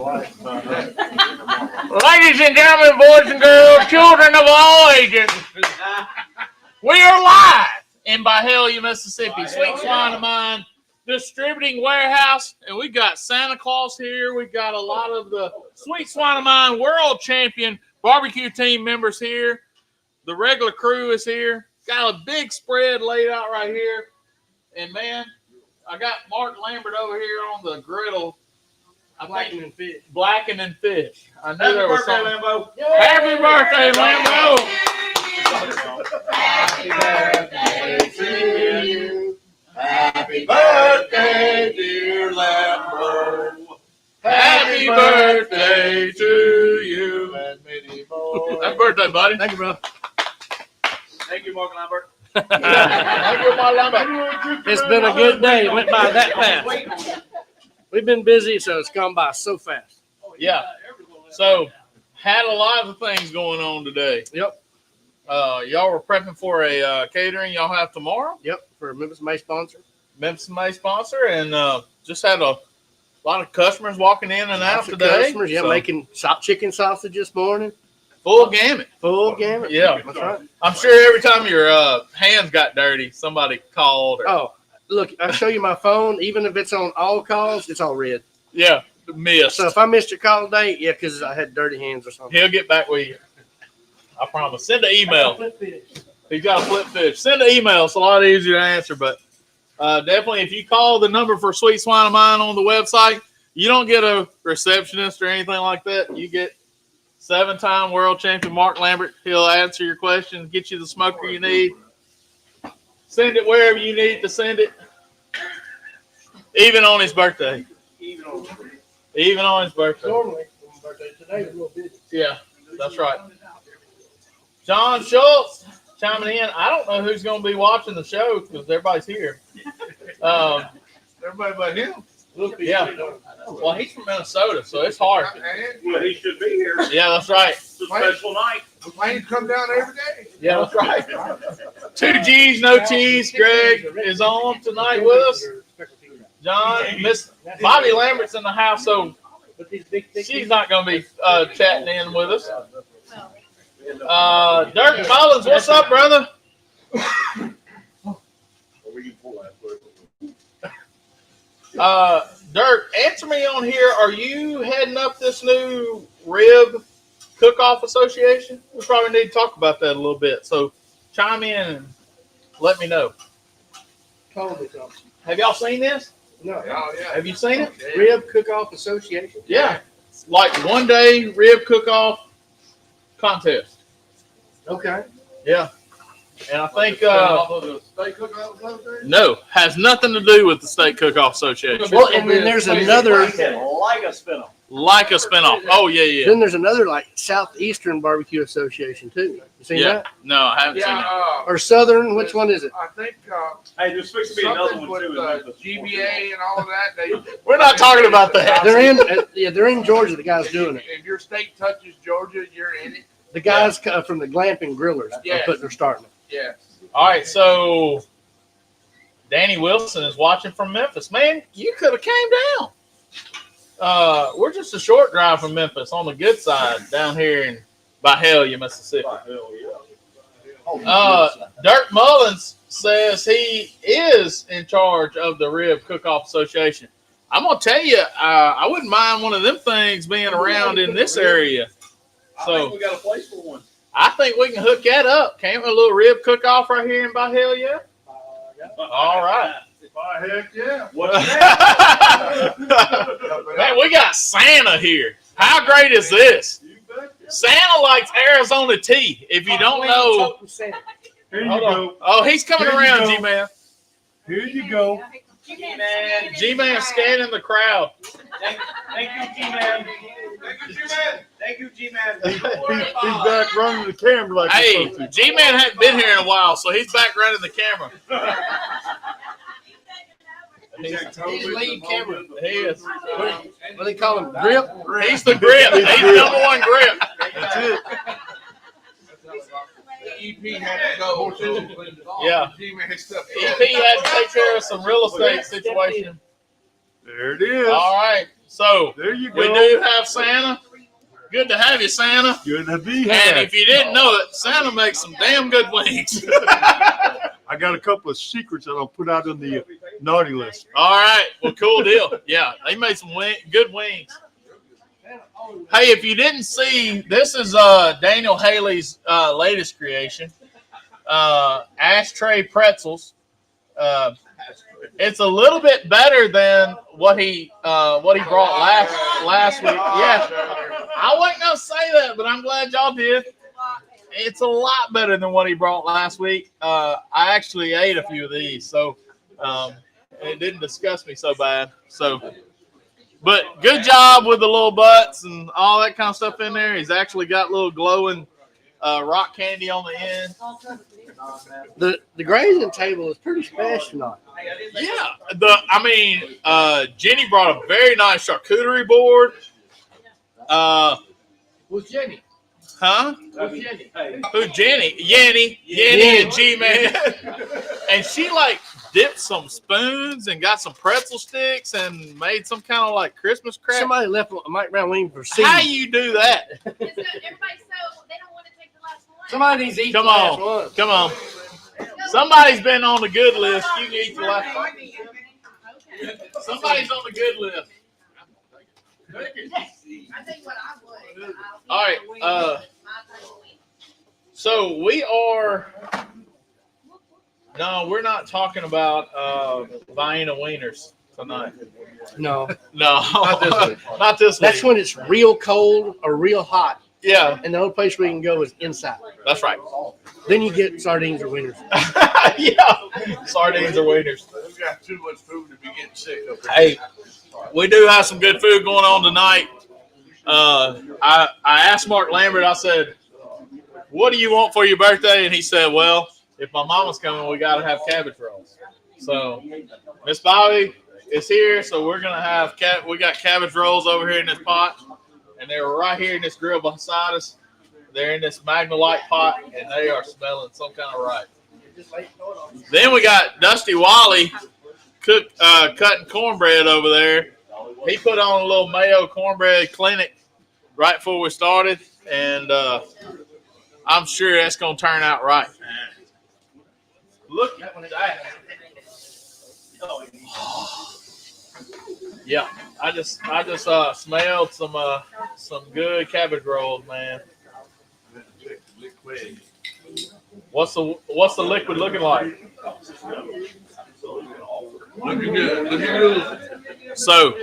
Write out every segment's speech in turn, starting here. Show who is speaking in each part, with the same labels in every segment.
Speaker 1: Ladies and gentlemen, boys and girls, children of all ages, we are live in Byhalia, Mississippi. Sweet Swine of Mine Distributing Warehouse, and we got Santa Claus here. We got a lot of the Sweet Swine of Mine World Champion barbecue team members here. The regular crew is here. Got a big spread laid out right here. And man, I got Mark Lambert over here on the griddle.
Speaker 2: Blackened and fish.
Speaker 1: Blackened and fish. I knew there was something.
Speaker 3: Lambo.
Speaker 1: Happy birthday, Lambo!
Speaker 3: Happy birthday to you. Happy birthday, dear Lambo.
Speaker 1: Happy birthday to you.
Speaker 3: And many more.
Speaker 1: Happy birthday, buddy.
Speaker 2: Thank you, bro.
Speaker 3: Thank you, Mark Lambert.
Speaker 1: Thank you, my Lambert.
Speaker 2: It's been a good day. It went by that fast. We've been busy, so it's gone by so fast.
Speaker 1: Yeah. So, had a lot of things going on today.
Speaker 2: Yep.
Speaker 1: Y'all were prepping for a catering y'all have tomorrow.
Speaker 2: Yep. For a Memphis May sponsor.
Speaker 1: Memphis May sponsor, and just had a lot of customers walking in and out
Speaker 2: Lots of
Speaker 1: today.
Speaker 2: customers, yeah,
Speaker 1: So,
Speaker 2: making chicken sausage this morning.
Speaker 1: full gamut.
Speaker 2: Full gamut.
Speaker 1: Yeah.
Speaker 2: That's right.
Speaker 1: I'm sure every time your hands got dirty, somebody called. Or,
Speaker 2: Oh, look, I'll show you my phone. Even if it's on all calls, it's all red.
Speaker 1: yeah, missed.
Speaker 2: So if I missed your call today, yeah, because I had dirty hands or something.
Speaker 1: He'll get back with you. I promise. Send an email. He's got a flip fish. Send an email. It's a lot easier to answer. But definitely, if you call the number for Sweet Swine of Mine on the website, you don't get a receptionist or anything like that. You get 7-time world champion Mark Lambert. He'll answer your questions, get you the smoker you need. Send it wherever you need to send it. Even on his birthday. Even on his birthday.
Speaker 2: Normally, my birthday today is a little busy.
Speaker 1: Yeah, that's right. John Schultz chiming in. I don't know who's going to be watching the show because everybody's here.
Speaker 3: Everybody but him.
Speaker 1: Yeah. Well, he's from Minnesota, so it's hard.
Speaker 3: Well, he should be here.
Speaker 1: Yeah, that's right.
Speaker 3: It's a special night.
Speaker 4: The planes come down every day.
Speaker 1: Yeah, that's right. 2 G's, no cheese. Greg is on tonight with us. John, Miss Bobby Lambert's in the house, so she's not going to be chatting in with us. Dirk Collins, what's up, brother? Dirk, answer me on here. Are you heading up this new rib cook-off association? We probably need to talk about that a little bit. So chime in and let me know.
Speaker 2: Told me something.
Speaker 1: Have y'all seen this?
Speaker 2: No.
Speaker 4: Oh, yeah.
Speaker 1: Have you seen it?
Speaker 2: Rib Cook-Off Association?
Speaker 1: Yeah. It's like one-day rib cook-off contest.
Speaker 2: Okay.
Speaker 1: Yeah. And I think
Speaker 4: Steak
Speaker 1: no, has nothing to do with the State Cook-Off Association.
Speaker 2: Well, and then there's another.
Speaker 3: Like a spinoff.
Speaker 1: Like a spinoff. Oh, yeah.
Speaker 2: Then there's another like Southeastern Barbecue Association too. You seen
Speaker 1: Yeah.
Speaker 2: that?
Speaker 1: No, I haven't seen it.
Speaker 4: Yeah,
Speaker 2: Or Southern? Which one is it?
Speaker 4: I think
Speaker 3: Hey, there's supposed to be another
Speaker 4: something
Speaker 3: one
Speaker 4: with
Speaker 3: too. in Memphis.
Speaker 4: GBA and all of that.
Speaker 1: We're not talking about that.
Speaker 2: They're in. They're in Georgia. The guys doing it.
Speaker 4: If your state touches Georgia, you're in it.
Speaker 2: The guys from the Glamping Grillers
Speaker 4: Yeah.
Speaker 2: they're starting it.
Speaker 4: Yeah.
Speaker 1: All right, so Danny Wilson is watching from Memphis. Man, you could have came down. We're just a short drive from Memphis on the good side down here in Byhalia, Mississippi. Dirk Mullins says he is in charge of the Rib Cook-Off Association. I'm going to tell you, I wouldn't mind one of them things being around in this area.
Speaker 3: I think we got a place for one.
Speaker 1: I think we can hook that up. Can't we? A little rib cook-off right here in Byhalia? All right.
Speaker 4: Heck yeah.
Speaker 3: What's that?
Speaker 1: Man, we got Santa here. How great is this? Santa likes Arizona tea. If you don't know,
Speaker 3: Here you
Speaker 1: hold on.
Speaker 3: go.
Speaker 1: Oh, he's coming
Speaker 3: Here you
Speaker 1: around,
Speaker 3: go.
Speaker 1: G-Man.
Speaker 3: Here you go.
Speaker 1: G-Man, G-Man scanning the crowd.
Speaker 3: Thank you, G-Man. Thank you, G-Man.
Speaker 4: He's back running the camera like he's
Speaker 1: Hey,
Speaker 4: supposed to.
Speaker 1: G-Man hadn't been here in a while, so he's back running the camera. He's lead camera. He is.
Speaker 2: What do they call him? Grip?
Speaker 1: He's the grip. He's the number one grip.
Speaker 4: That's it. EP had to go too.
Speaker 1: Yeah.
Speaker 4: G-Man stuff.
Speaker 1: EP had to take care of some real estate situation.
Speaker 4: There it is.
Speaker 1: All right. So
Speaker 4: There you go.
Speaker 1: we do have Santa. Good to have you, Santa.
Speaker 4: Good to be
Speaker 1: And
Speaker 4: here.
Speaker 1: if you didn't know it, Santa makes some damn good wings.
Speaker 4: I got a couple of secrets that I'll put out on the naughty list.
Speaker 1: All right. Well, cool deal. Yeah, they made some good wings. Hey, if you didn't see, this is Daniel Haley's latest creation. Ashtray pretzels. It's a little bit better than what he brought last week. Yeah, I wasn't gonna say that, but I'm glad y'all did. It's a lot better than what he brought last week. I actually ate a few of these, so it didn't disgust me so bad. So, but good job with the little butts and all that kind of stuff in there. He's actually got little glowing rock candy on the end.
Speaker 2: The grazing table is pretty special tonight.
Speaker 1: Yeah, Jenny brought a very nice charcuterie board.
Speaker 2: Who's Jenny?
Speaker 1: Huh?
Speaker 2: Who's Jenny?
Speaker 1: Who, Jenny? Yenny and G-Man. And she, like, dipped some spoons and got some pretzel sticks and made some kind of, like, Christmas crap.
Speaker 2: Somebody left a Mike Brown wing for seed.
Speaker 1: How you do that?
Speaker 5: Everybody's so they don't want to take the last one.
Speaker 2: Somebody needs to eat
Speaker 1: Come
Speaker 2: the last
Speaker 1: on.
Speaker 2: one.
Speaker 1: Come on. Somebody's been on the good list. You can eat the last one. Somebody's on the good list.
Speaker 5: I tell you what, I would.
Speaker 1: All right. So we are. No, we're not talking about Vienna wieners tonight.
Speaker 2: No,
Speaker 1: No,
Speaker 2: Not this week.
Speaker 1: Not this
Speaker 2: that's
Speaker 1: week.
Speaker 2: when it's real cold or real hot,
Speaker 1: Yeah,
Speaker 2: and the only place we can go is inside.
Speaker 1: that's right.
Speaker 2: Then you get sardines or wieners.
Speaker 1: Yeah, sardines or wieners.
Speaker 4: We got too much food to be getting sick of.
Speaker 1: Hey, we do have some good food going on tonight. I asked Mark Lambert, I said, what do you want for your birthday? And he said, well, if my mama's coming, we got to have cabbage rolls. So Miss Bobby is here, so we're going to have, we got cabbage rolls over here in this pot, and they're right here in this grill beside us. They're in this Magnolite pot, and they are smelling some kind of right. Then we got Dusty Wally cutting cornbread over there. He put on a little mayo cornbread clinic right before we started, and I'm sure that's going to turn out right. Look at that. Yeah, I just smelled some good cabbage rolls, man. What's the liquid looking like?
Speaker 4: Looking good. Looking good.
Speaker 1: So,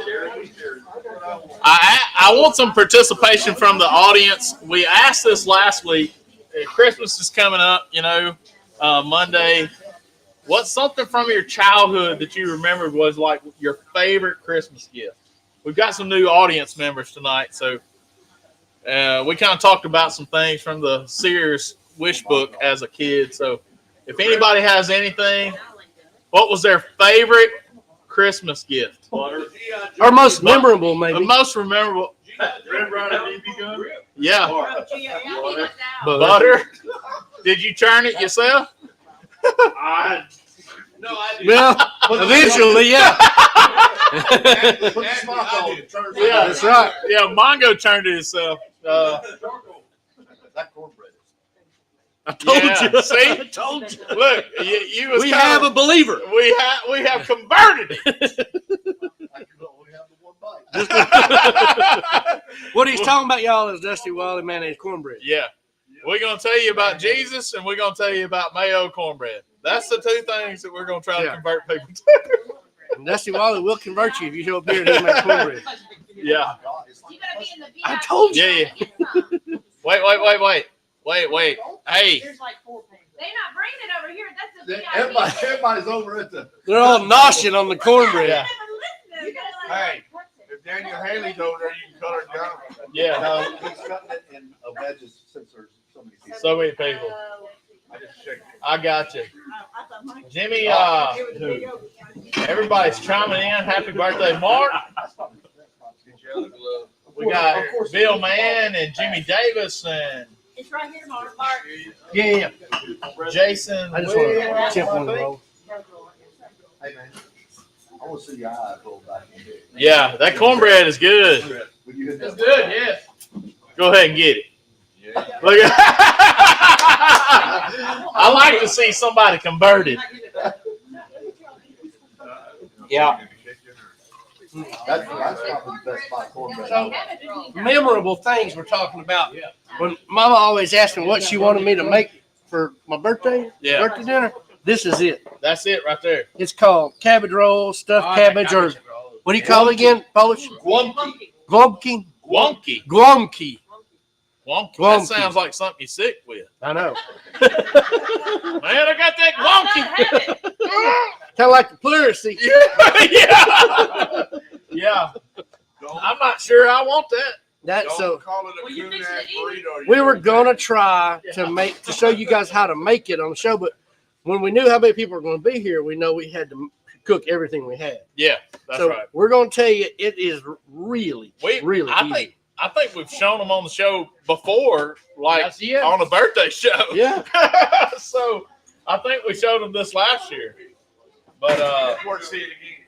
Speaker 1: I want some participation from the audience. We asked this last week. Christmas is coming up, Monday. What's something from your childhood that you remembered was like your favorite Christmas gift? We've got some new audience members tonight, so we kind of talked about some things from the Sears wish book as a kid. So, if anybody has anything, what was their favorite Christmas gift?
Speaker 2: Or most memorable, maybe.
Speaker 1: The most memorable.
Speaker 4: Red Ryder BB gun.
Speaker 1: Yeah.
Speaker 5: Butter.
Speaker 1: Butter. Did you turn it yourself?
Speaker 2: Well, eventually, yeah.
Speaker 4: Put the smock on it. Turn it
Speaker 1: Yeah,
Speaker 4: around.
Speaker 2: That's right.
Speaker 1: Yeah, Mongo turned it himself.
Speaker 4: That cornbread.
Speaker 2: I told
Speaker 1: Yeah,
Speaker 2: you.
Speaker 1: see?
Speaker 2: I told you.
Speaker 1: Look, you was
Speaker 2: We
Speaker 1: kinda-
Speaker 2: have a believer.
Speaker 1: we have converted it.
Speaker 4: I can only have the one bite.
Speaker 2: What he's talking about, y'all, is Dusty Wally mayonnaise cornbread.
Speaker 1: Yeah. We're going to tell you about Jesus, and we're going to tell you about mayo cornbread. That's the two things that we're going to try to
Speaker 2: Yeah.
Speaker 1: convert people to.
Speaker 2: And Dusty Wally will convert you if you show up here and he makes cornbread.
Speaker 1: Yeah.
Speaker 5: You gotta be in the VIP.
Speaker 2: I told you.
Speaker 1: Yeah. Wait. Hey,
Speaker 5: They're not bringing it over here. That's the VIP.
Speaker 4: Everybody's over at the.
Speaker 2: They're all noshing on the cornbread.
Speaker 1: Yeah.
Speaker 5: You gotta
Speaker 4: Hey, if Daniel Haley's over there, you can cut her down.
Speaker 1: yeah,
Speaker 4: No, he's cutting it in wedges since there's so many people.
Speaker 1: so many people.
Speaker 4: I just checked.
Speaker 1: I got you. Jimmy, everybody's chiming in. Happy birthday, Mark. We got Bill Mann and Jimmy Davis and
Speaker 5: It's right here, Mark.
Speaker 2: Yeah.
Speaker 1: Jason.
Speaker 2: I just want
Speaker 1: Williams,
Speaker 2: to tip
Speaker 1: I
Speaker 2: one of
Speaker 1: think.
Speaker 2: those.
Speaker 4: Hey, man. I
Speaker 6: want to see your eyes roll back in there.
Speaker 1: Yeah, that cornbread is good.
Speaker 6: When you hit that.
Speaker 1: good, yes. Go ahead and get it. Look at I like to see somebody converted. Yeah.
Speaker 6: That's probably the best spot cornbread.
Speaker 2: So, memorable things we're talking about. When Mama always asked me what she wanted me to make for my birthday dinner, this is it.
Speaker 1: That's it right there.
Speaker 2: It's called cabbage roll, stuffed cabbage, or what do you call it again? Polish?
Speaker 1: Wonky.
Speaker 2: Glomki?
Speaker 1: Wonky.
Speaker 2: Glomki.
Speaker 1: Wonky. That
Speaker 2: Wonky.
Speaker 1: sounds like something you're sick with.
Speaker 2: I know.
Speaker 1: Man, I got that wonky.
Speaker 2: Kind of like the pleurisy.
Speaker 1: Yeah. Yeah. I'm not sure I want that.
Speaker 2: So
Speaker 3: Call it a
Speaker 5: Well, you
Speaker 3: coon
Speaker 5: fix
Speaker 3: ass
Speaker 5: it easy.
Speaker 3: burrito.
Speaker 2: we were gonna try to show you guys how to make it on the show, but when we knew how many people were going to be here, we know we had to cook everything we had.
Speaker 1: Yeah, that's
Speaker 2: so
Speaker 1: right.
Speaker 2: we're going to tell you it is really easy.
Speaker 1: I think we've shown them on the show before, like
Speaker 2: That's it.
Speaker 1: on a birthday show.
Speaker 2: Yeah.
Speaker 1: So I think we showed them this last year. But
Speaker 3: Let's see it again.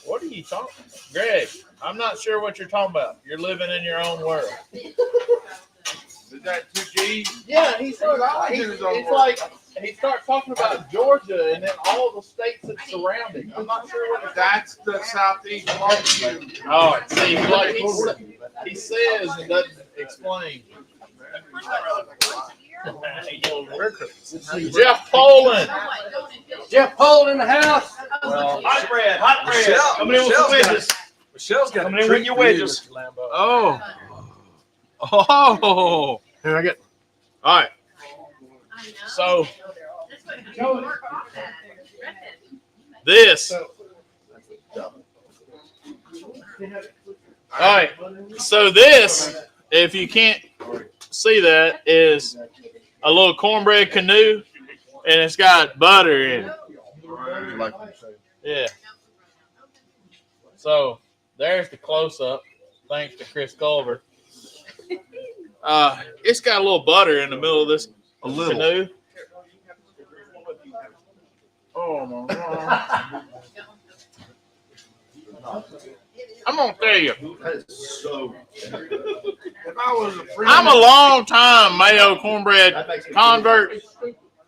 Speaker 1: what are you talking about? Greg, I'm not sure what you're talking about. You're living in your own world.
Speaker 3: Is that 2G?
Speaker 1: Yeah, it's like he starts talking about Georgia and then all the states that surround it. I'm not sure what
Speaker 3: That's the southeast barbecue.
Speaker 1: Oh, see, like he says and doesn't explain. Jeff Poland.
Speaker 2: Jeff Poland in the house.
Speaker 3: Hot bread.
Speaker 7: Michelle-
Speaker 3: Coming in with
Speaker 7: Michelle's
Speaker 3: some wedges.
Speaker 7: Michelle's got
Speaker 3: Coming
Speaker 7: a
Speaker 3: in
Speaker 7: treat
Speaker 3: with your
Speaker 7: for you.
Speaker 3: wedges.
Speaker 1: Oh. Oh.
Speaker 2: Here I get.
Speaker 1: All right. So this. All right. So this, if you can't see that, is a little cornbread canoe, and it's got butter in it. Yeah. So there's the close-up. Thanks to Chris Culver. It's got a little butter in the middle of this canoe. Oh my God. I'm gonna tell you,
Speaker 6: That is so.
Speaker 3: If I was a free
Speaker 1: I'm a long time mayo cornbread
Speaker 6: That makes me
Speaker 1: convert,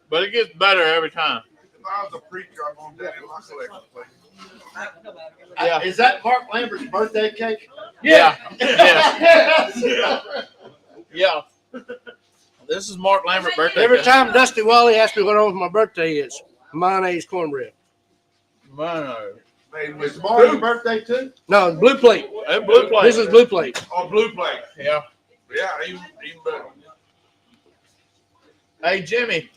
Speaker 1: but it gets better every time.
Speaker 3: If I was a preacher, I'm gonna do it in my collection plate.
Speaker 1: Yeah.
Speaker 6: Is that Mark Lambert's birthday cake?
Speaker 1: Yeah. Yeah. This is Mark Lambert birthday.
Speaker 2: Every
Speaker 1: cake.
Speaker 2: time Dusty Wally asks me what on my birthday is, mayonnaise cornbread.
Speaker 1: Man,
Speaker 6: Is tomorrow your birthday too?
Speaker 2: No, it's blue plate.
Speaker 1: that blue plate.
Speaker 2: This is blue plate.
Speaker 3: Oh, blue plate.
Speaker 1: Yeah.
Speaker 3: Yeah, even better.
Speaker 1: Hey Jimmy,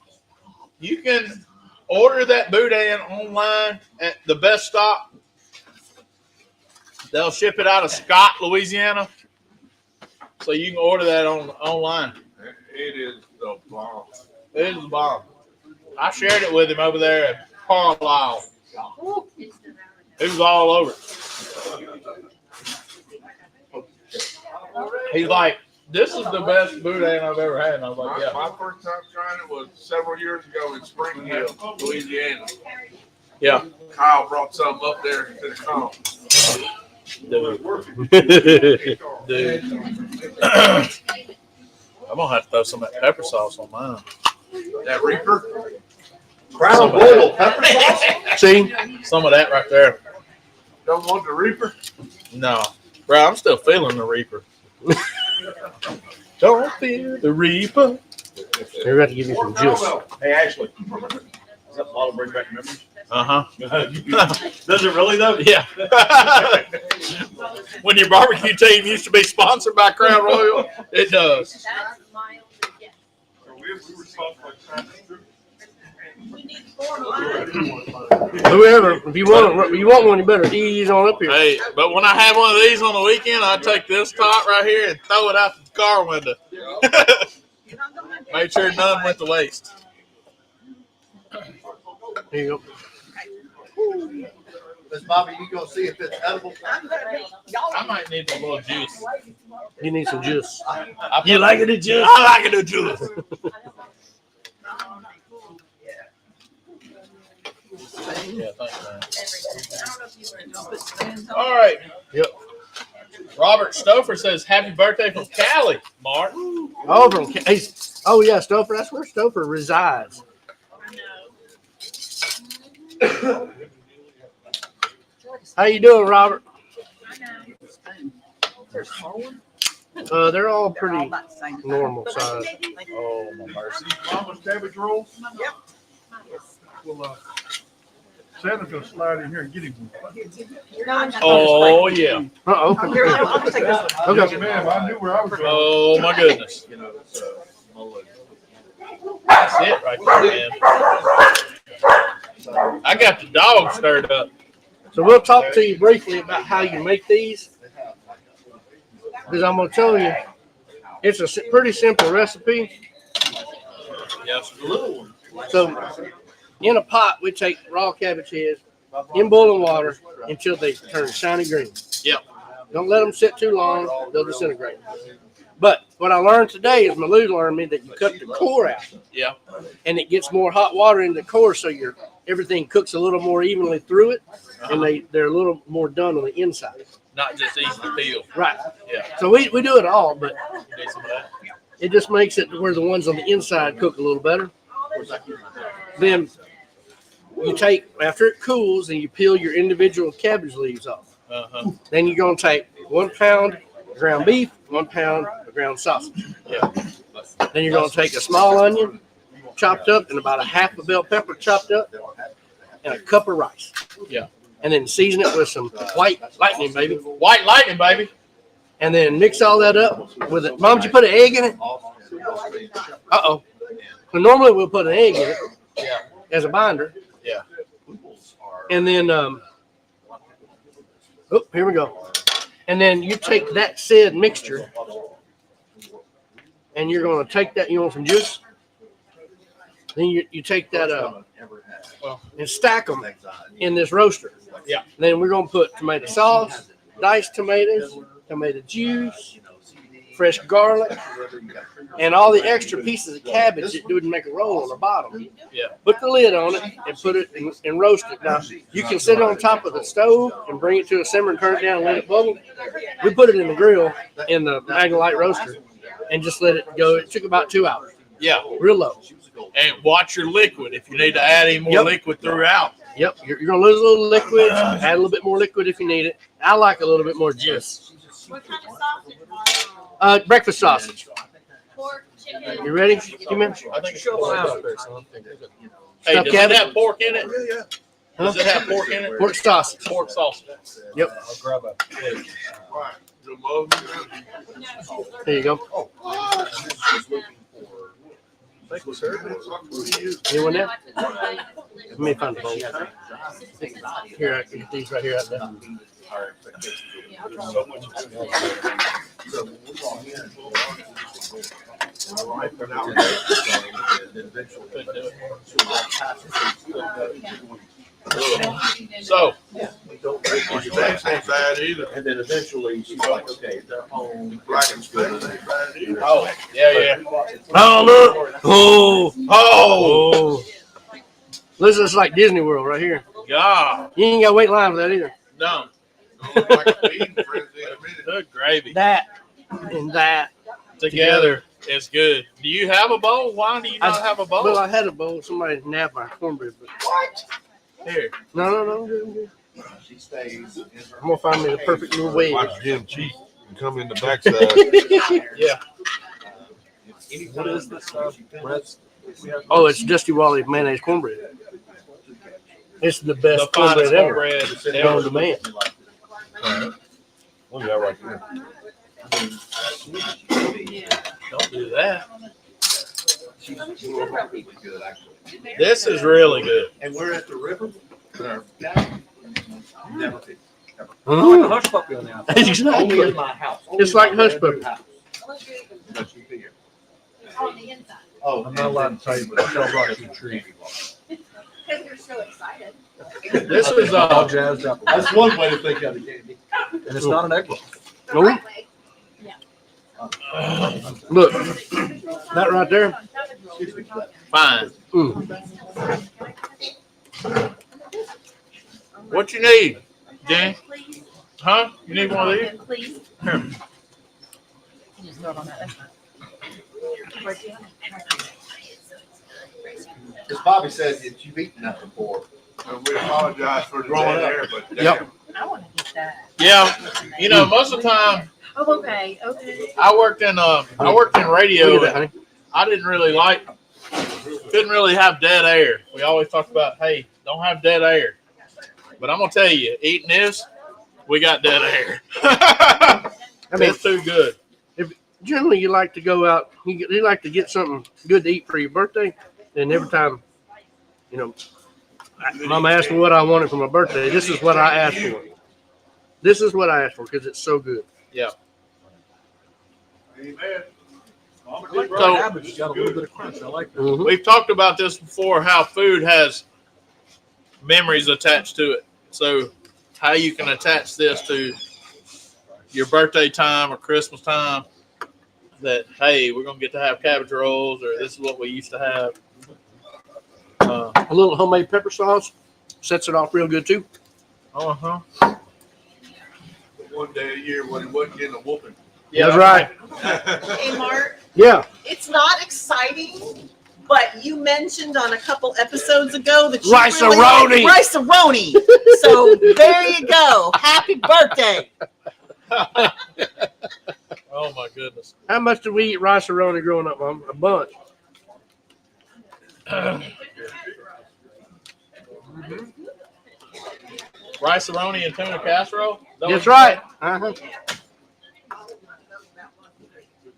Speaker 1: you can order that boudin online at the Best Stop. They'll ship it out of Scott, Louisiana. So you can order that online.
Speaker 3: It is the bomb.
Speaker 1: It is the bomb. I shared it with him over there at Carlisle. It was all over. He's like, this is the best boudin I've ever had. And I was like, yeah.
Speaker 3: My first time trying it was several years ago in Spring Hill, Louisiana.
Speaker 1: Yeah.
Speaker 3: Kyle brought some up there to the comp.
Speaker 1: Dude. I'm going to have to throw some of that pepper sauce on mine.
Speaker 3: That Reaper.
Speaker 6: Crown Royal pepper sauce?
Speaker 2: See?
Speaker 1: Some of that right there.
Speaker 3: Don't want the Reaper?
Speaker 1: No. Bro, I'm still feeling the Reaper. Don't feel the Reaper.
Speaker 2: They're about to give you some juice.
Speaker 3: Hey, Ashley. Does that bottle bring back memories?
Speaker 1: Uh-huh.
Speaker 3: Does it really though?
Speaker 1: Yeah. When your barbecue team used to be sponsored by Crown Royal, it does.
Speaker 2: Whoever, if you want one, you better ease on up here.
Speaker 1: Hey, but when I have one of these on the weekend, I take this top right here and throw it out the car window. Make sure none went to waste.
Speaker 2: Here you go.
Speaker 6: Miss Bobby, you gonna see if it's edible?
Speaker 1: I might need a little juice.
Speaker 2: You need some juice.
Speaker 1: You like it, juice? I like it, the juice. Yeah, thanks, man.
Speaker 5: I don't know if you were put stands on.
Speaker 1: All right.
Speaker 2: Yep.
Speaker 1: Robert Stouffer says, happy birthday from Cali, Mark.
Speaker 2: Oh, from oh yeah, Stouffer. That's where Stouffer resides.
Speaker 5: I know.
Speaker 2: How you doing, Robert?
Speaker 5: I know.
Speaker 2: They're all pretty normal size.
Speaker 1: Oh, my mercy.
Speaker 4: Mama's cabbage rolls?
Speaker 5: Yep.
Speaker 4: Well, Santa's gonna slide in here and get him.
Speaker 1: Oh, yeah.
Speaker 2: Uh-oh.
Speaker 5: Here, I'll just take this one.
Speaker 4: Yes,
Speaker 2: Okay.
Speaker 4: ma'am, I knew where I was going.
Speaker 1: Oh, my goodness. That's it right there, man. I got the dog stirred up.
Speaker 2: So we'll talk to you briefly about how you make these. Because I'm going to tell you, it's a pretty simple recipe.
Speaker 1: Yes.
Speaker 2: So in a pot, we take raw cabbage heads in boiling water until they turn shiny green.
Speaker 1: Yep.
Speaker 2: Don't let them sit too long. They'll disintegrate. But what I learned today is Malou learned me that you cut the core out.
Speaker 1: Yeah.
Speaker 2: And it gets more hot water in the core, so everything cooks a little more evenly through it, and they're a little more done on the inside.
Speaker 1: Not just easy to peel.
Speaker 2: Right.
Speaker 1: Yeah.
Speaker 2: So we do it all, but
Speaker 1: You need some of that?
Speaker 2: it just makes it where the ones on the inside cook a little better. Then you take, after it cools, and you peel your individual cabbage leaves off.
Speaker 1: Uh-huh.
Speaker 2: Then you're going to take 1 pound of ground beef, 1 pound of ground sausage.
Speaker 1: Yeah.
Speaker 2: Then you're going to take a small onion chopped up and about a half a bell pepper chopped up and a cup of rice.
Speaker 1: Yeah.
Speaker 2: And then season it with some white lightning, baby.
Speaker 1: White lightning, baby.
Speaker 2: And then mix all that up with it. Mom, did you put an egg in it? Uh-oh. So normally we'll put an egg in it as a binder.
Speaker 1: Yeah.
Speaker 2: And then, oh, here we go. And then you take that said mixture and you're going to take that, you want some juice? Then you take that and stack them in this roaster.
Speaker 1: Yeah.
Speaker 2: Then we're going to put tomato sauce, diced tomatoes, tomato juice, fresh garlic, and all the extra pieces of cabbage that didn't make a roll on the bottom.
Speaker 1: Yeah.
Speaker 2: Put the lid on it and put it and roast it. Now, you can sit it on top of the stove and bring it to a simmer and turn it down and let it bubble. We put it in the grill in the Magnalite roaster and just let it go. It took about 2 hours,
Speaker 1: Yeah.
Speaker 2: real low.
Speaker 1: And watch your liquid if you need to add any more
Speaker 2: Yep.
Speaker 1: liquid throughout.
Speaker 2: Yep, you're going to lose a little liquid. Add a little bit more liquid if you need it. I like a little bit more juice.
Speaker 5: What kind of sausage?
Speaker 2: Breakfast sausage.
Speaker 5: Pork, chicken.
Speaker 2: You ready? Give me.
Speaker 1: I think it's out there, son. Hey,
Speaker 2: Stuffed
Speaker 1: does it
Speaker 2: cabbage?
Speaker 1: have pork in it?
Speaker 2: Huh?
Speaker 1: Does it have pork in it?
Speaker 2: Pork sausage.
Speaker 1: Pork sausage.
Speaker 2: Yep.
Speaker 1: I'll grab a plate.
Speaker 2: There you go. Anyone there? Let me find the bowl. Here, I can get these right here out there.
Speaker 1: So,
Speaker 3: That's not bad either.
Speaker 6: And then eventually she's like, okay, they're home.
Speaker 3: Dragon's good ain't bad either.
Speaker 1: oh, yeah.
Speaker 2: Oh, look. Oh.
Speaker 1: Oh,
Speaker 2: Oh. This is like Disney World right here.
Speaker 1: God.
Speaker 2: You ain't got to wait in line for that either.
Speaker 1: No.
Speaker 3: Look like a feeding frenzy in a minute.
Speaker 1: Good gravy.
Speaker 2: That and that.
Speaker 1: Together is good. Do you have a bowl? Why do you not have a bowl?
Speaker 2: Well, I had a bowl. Somebody nabbed my cornbread. But
Speaker 1: Here.
Speaker 2: no. I'm good.
Speaker 6: She stays in her.
Speaker 2: I'm going to find me the perfect little wedge.
Speaker 3: Watch Jim cheat and come in the backside.
Speaker 1: Yeah.
Speaker 6: What is this breast?
Speaker 2: Oh, it's Dusty Wally mayonnaise cornbread. It's the
Speaker 1: The
Speaker 2: best
Speaker 1: finest
Speaker 2: cornbread ever.
Speaker 1: cornbread
Speaker 2: Known
Speaker 1: ever.
Speaker 2: to man.
Speaker 3: Look at that right there.
Speaker 1: Don't do that.
Speaker 6: She's really good, actually.
Speaker 1: This is really good.
Speaker 6: And we're at the river. Never fit.
Speaker 2: Mm.
Speaker 7: Hush puppy on the outside.
Speaker 6: Only
Speaker 2: Exactly.
Speaker 6: in my house.
Speaker 2: It's like hush puppy.
Speaker 6: No, she's bigger.
Speaker 5: On the inside.
Speaker 6: Oh,
Speaker 7: I'm not allowed to tell you, but I shall rock your tree.
Speaker 5: Because you're so excited.
Speaker 1: This is
Speaker 7: All jazzed up.
Speaker 6: That's one way to think of it, Candy.
Speaker 7: And it's not an egg roll.
Speaker 2: Oh,
Speaker 5: Right leg.
Speaker 2: look, that right there.
Speaker 6: Excuse me for that.
Speaker 1: fine.
Speaker 2: Mm.
Speaker 1: What you need, Jen?
Speaker 5: Please.
Speaker 1: Huh? You need one of these?
Speaker 5: Please.
Speaker 1: Here.
Speaker 5: You just throw it on that. That's fine.
Speaker 6: Because Bobby said that you've eaten that before.
Speaker 3: And we apologize for the
Speaker 2: Growing
Speaker 3: dead
Speaker 2: up.
Speaker 3: air, but
Speaker 2: Yep.
Speaker 5: I want to get that.
Speaker 1: Yeah. You know, most of the time
Speaker 5: Oh, okay. Okay.
Speaker 1: I worked in radio.
Speaker 2: Look at that, honey.
Speaker 1: I couldn't really have dead air. We always talked about, hey, don't have dead air. But I'm gonna tell you, eating this, we got dead air.
Speaker 2: I mean,
Speaker 1: It's too good.
Speaker 2: generally you like to go out, you like to get something good to eat for your birthday, and every time, you know, Mama asked me what I wanted for my birthday. This is what I asked for. This is what I asked for because it's so good.
Speaker 1: Yeah.
Speaker 3: Amen.
Speaker 7: I like
Speaker 1: So-
Speaker 7: the cabbage. It's got a little bit of crunch. I like that.
Speaker 2: Mhm.
Speaker 1: We've talked about this before, how food has memories attached to it. So how you can attach this to your birthday time or Christmas time, that, hey, we're going to get to have cabbage rolls, or this is what we used to have.
Speaker 2: A little homemade pepper sauce sets it off real good too.
Speaker 1: Uh-huh.
Speaker 3: One day a year when he wasn't getting a whooping.
Speaker 1: Yeah,
Speaker 2: That's right.
Speaker 8: Hey, Mark,
Speaker 2: Yeah.
Speaker 8: it's not exciting, but you mentioned on a couple episodes ago that you
Speaker 2: Rice-a-roni.
Speaker 8: really like rice-a-roni. So there you go. Happy birthday.
Speaker 1: Oh, my goodness.
Speaker 2: How much did we eat rice-a-roni growing up, Mom? A bunch.
Speaker 1: Rice-a-roni and tuna casserole? Is that
Speaker 2: That's
Speaker 1: what
Speaker 2: right. Uh-huh.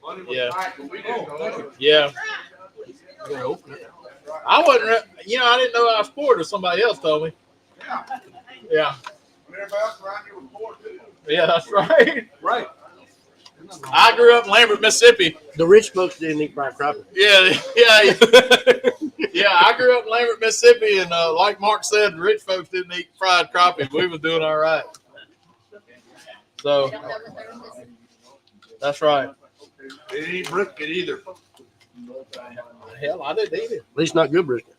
Speaker 3: Money was
Speaker 1: Yeah.
Speaker 3: tight, but we didn't know.
Speaker 1: Yeah. I wasn't, I didn't know I was poor till somebody else told me.
Speaker 3: Yeah.
Speaker 1: Yeah.
Speaker 3: When everybody else around here was poor too.
Speaker 1: Yeah, that's right.
Speaker 7: Right.
Speaker 1: I grew up in Lambert, Mississippi.
Speaker 2: The rich folks didn't eat fried crappie.
Speaker 1: Yeah. Yeah, I grew up in Lambert, Mississippi, and like Mark said, the rich folks didn't eat fried crappie. We was doing all right. So that's right.
Speaker 3: They didn't eat brisket either.
Speaker 1: Hell, I didn't eat it.
Speaker 2: At least not good brisket.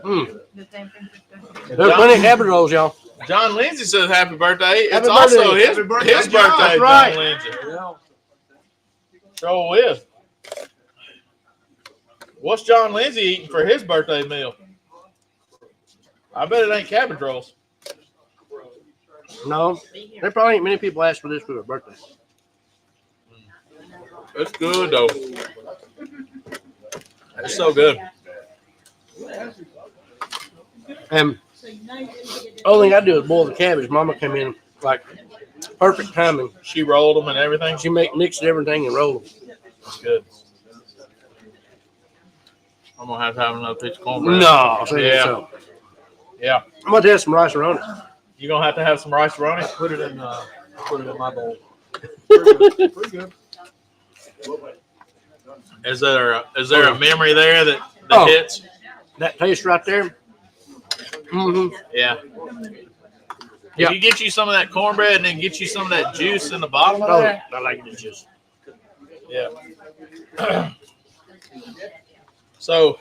Speaker 2: Mm.
Speaker 5: The same thing.
Speaker 2: There's plenty of cabbage rolls, y'all.
Speaker 1: John Lindsay says happy birthday.
Speaker 2: Happy
Speaker 1: It's also
Speaker 2: birthday.
Speaker 1: his
Speaker 3: Happy birthday,
Speaker 1: his
Speaker 3: John.
Speaker 1: birthday,
Speaker 2: That's right.
Speaker 1: John Lindsay.
Speaker 7: Yeah.
Speaker 1: Sure is. What's John Lindsay eating for his birthday meal? I bet it ain't cabbage rolls.
Speaker 2: No, there probably ain't many people ask for this for their birthday.
Speaker 1: It's good though. It's so good.
Speaker 2: And only thing I do is boil the cabbage. Mama came in like perfect timing.
Speaker 1: She rolled them and everything.
Speaker 2: She mixed everything and rolled them.
Speaker 1: It's good. I'm gonna have another piece of cornbread.
Speaker 2: No, I'll say
Speaker 1: Yeah.
Speaker 2: so.
Speaker 1: Yeah.
Speaker 2: I'm gonna have some rice roni.
Speaker 1: You're gonna have to have some rice running.
Speaker 7: Put it in my bowl. Pretty good.
Speaker 1: Is there a memory there that
Speaker 2: Oh.
Speaker 1: hits?
Speaker 2: That taste right there. Mm-hmm.
Speaker 1: Yeah.
Speaker 2: Yeah.
Speaker 1: If you get you some of that cornbread and then get you some of that juice in the bottom of
Speaker 2: Oh,
Speaker 1: that.
Speaker 2: I like it just.
Speaker 1: Yeah. So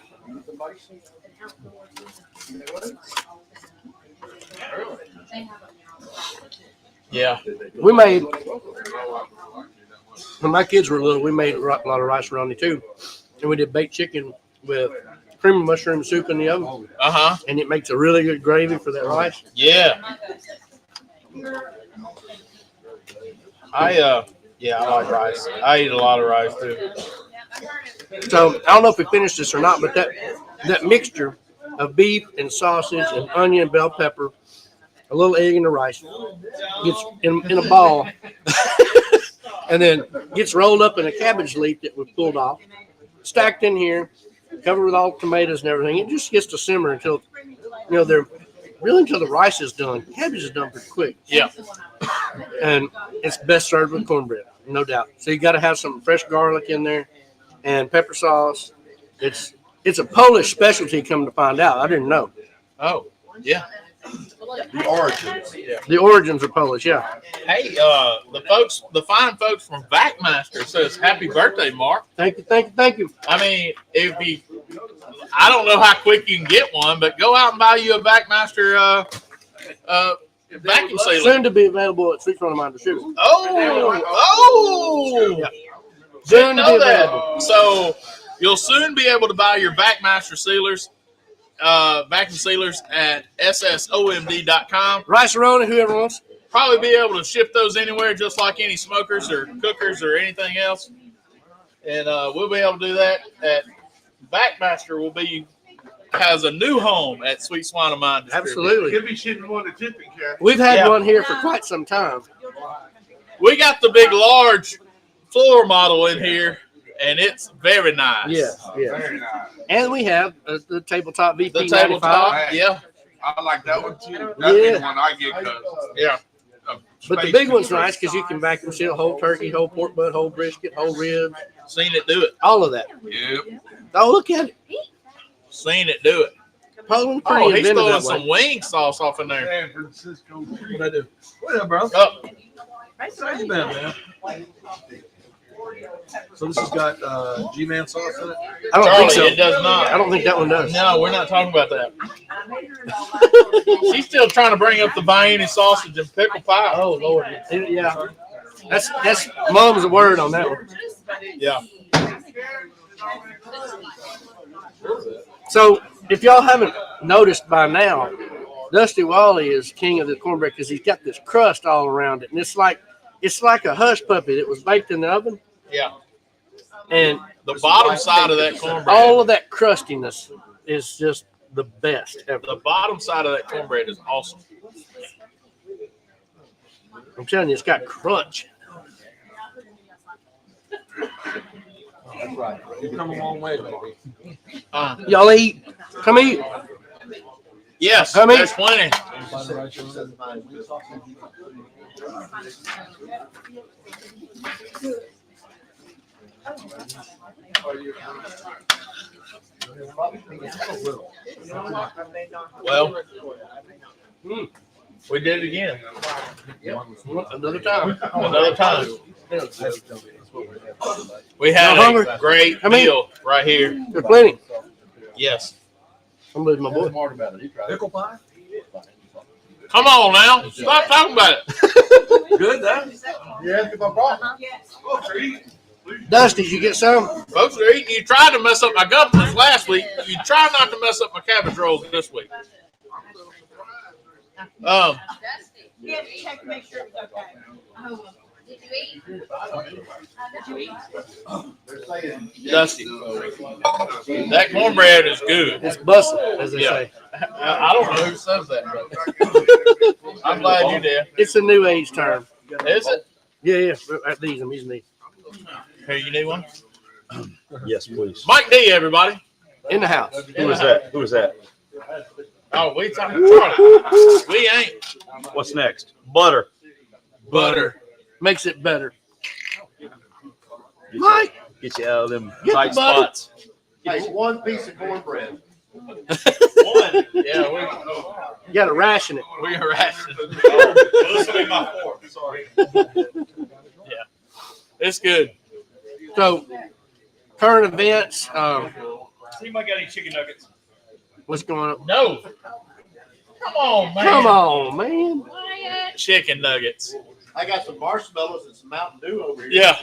Speaker 1: yeah.
Speaker 2: We made when my kids were little. We made a lot of rice roni too, and we did baked chicken with cream of mushroom soup in the oven,
Speaker 1: Uh-huh.
Speaker 2: and it makes a really good gravy for that rice.
Speaker 1: Yeah. I like rice. I eat a lot of rice too.
Speaker 2: So I don't know if we finished this or not, but that mixture of beef and sausage and onion, bell pepper, a little egg and the rice gets in a ball, and then gets rolled up in a cabbage leaf that we pulled off, stacked in here, covered with all tomatoes and everything. It just gets to simmer until they're really until the rice is done. Cabbage is done pretty quick.
Speaker 1: Yeah.
Speaker 2: And it's best served with cornbread, no doubt. So you got to have some fresh garlic in there and pepper sauce. It's a Polish specialty. Come to find out, I didn't know.
Speaker 1: Oh, yeah.
Speaker 6: The origins.
Speaker 2: The origins are Polish. Yeah.
Speaker 1: Hey, the fine folks from Vac Master says happy birthday, Mark.
Speaker 2: Thank you.
Speaker 1: I mean, it'd be I don't know how quick you can get one, but go out and buy you a Backmaster vacuum sealer.
Speaker 2: Soon to be available at Sweet Front of Mind Distributor.
Speaker 1: Oh!
Speaker 2: Yeah.
Speaker 1: Didn't
Speaker 2: Soon to
Speaker 1: know
Speaker 2: be
Speaker 1: that.
Speaker 2: available.
Speaker 1: So you'll soon be able to buy your Backmaster sealers, vacuum sealers at ssomd.com.
Speaker 2: Rice Aroni, whoever wants.
Speaker 1: Probably be able to ship those anywhere, just like any smokers or cookers or anything else. And we'll be able to do that. At Backmaster has a new home at Sweet Swine of Mine.
Speaker 2: Absolutely.
Speaker 3: He'll be shitting on the tipping cap.
Speaker 2: We've had
Speaker 1: Yeah.
Speaker 2: one here for quite some time.
Speaker 1: We got the big, large floor model in here, and it's very nice.
Speaker 2: Yeah, yeah.
Speaker 3: Very nice.
Speaker 2: And we have the tabletop
Speaker 1: The
Speaker 2: VP95.
Speaker 1: tabletop, yeah.
Speaker 3: I like that one too. That'd be
Speaker 2: Yeah.
Speaker 3: the one I get because
Speaker 1: Yeah.
Speaker 2: But the big one's nice because you can vacuum seal whole turkey, whole pork butt, whole brisket, whole ribs,
Speaker 1: Seen it do it.
Speaker 2: all of that.
Speaker 3: Yep.
Speaker 2: Oh, look at it.
Speaker 1: Seen it do it.
Speaker 2: Poland
Speaker 1: Oh,
Speaker 2: pretty
Speaker 1: he's
Speaker 2: inventive
Speaker 1: throwing
Speaker 2: that
Speaker 1: some
Speaker 2: way.
Speaker 1: wing sauce off in there.
Speaker 3: San Francisco.
Speaker 7: What'd I do? What up, bro?
Speaker 1: Oh,
Speaker 7: How you been, man? So this has got G-Man sauce in it?
Speaker 2: I don't
Speaker 1: Charlie,
Speaker 2: think so.
Speaker 1: it does
Speaker 2: I
Speaker 1: not.
Speaker 2: don't think that one does.
Speaker 1: No, we're not talking about that. She's still trying to bring up the Vienna sausage and pickle pie.
Speaker 2: Oh Lord, yeah. That's mom's word on that one.
Speaker 1: Yeah.
Speaker 2: So if y'all haven't noticed by now, Dusty Wally is king of the cornbread because he's got this crust all around it, and it's like a hush puppy that was baked in the oven,
Speaker 1: Yeah.
Speaker 2: and
Speaker 1: The bottom side of that cornbread.
Speaker 2: all of that crustiness is just the best ever.
Speaker 1: The bottom side of that cornbread is awesome.
Speaker 2: I'm telling you, it's got crunch.
Speaker 6: That's right.
Speaker 7: You've come a long way, baby.
Speaker 2: Y'all eat. Come eat.
Speaker 1: Yes,
Speaker 2: How many?
Speaker 1: there's plenty. Well, we did it again.
Speaker 2: Another time.
Speaker 1: Another time. We had
Speaker 2: Y'all hungry?
Speaker 1: a great
Speaker 2: How many?
Speaker 1: meal right here.
Speaker 2: There's plenty.
Speaker 1: Yes.
Speaker 2: I'm losing my boy.
Speaker 6: Smart about it. He tried it.
Speaker 7: Pickle pie?
Speaker 1: Come on now. Stop talking about it.
Speaker 7: Good, huh?
Speaker 6: You asked if I brought it.
Speaker 2: Dusty, did you get some?
Speaker 1: Folks are eating. You tried to mess up my governors last week. You try not to mess up my cabbage rolls this week.
Speaker 8: You have to check to make sure it's okay.
Speaker 6: They're saying.
Speaker 1: Dusty. That cornbread is good.
Speaker 2: It's busting, as they
Speaker 1: Yeah.
Speaker 2: say.
Speaker 1: I don't know who says that, but I'm glad you did.
Speaker 2: It's a new age term.
Speaker 1: Is it?
Speaker 2: Yeah, yeah. At these, I'm using these.
Speaker 1: Here, you need one?
Speaker 9: Yes, please.
Speaker 1: Mike D, everybody.
Speaker 2: In the house.
Speaker 9: Who is that? Who is that?
Speaker 1: Oh, we talking Charlie. We ain't.
Speaker 9: What's next? Butter.
Speaker 1: Butter.
Speaker 2: Makes it better.
Speaker 9: Get
Speaker 2: Mike,
Speaker 9: Get you out of them
Speaker 2: Get
Speaker 9: tight
Speaker 2: the butter.
Speaker 9: spots.
Speaker 6: Hey, one piece of cornbread.
Speaker 1: One. Yeah,
Speaker 2: you got to ration it.
Speaker 1: we are rationing.
Speaker 3: This will be my fourth. Sorry.
Speaker 1: It's good.
Speaker 2: So, current events.
Speaker 3: Anybody got any chicken nuggets?
Speaker 2: What's going on?
Speaker 1: No. Come on, man.
Speaker 2: Come on, man.
Speaker 1: Chicken nuggets.
Speaker 6: I got some marshmallows and some Mountain Dew over here.
Speaker 1: Yeah.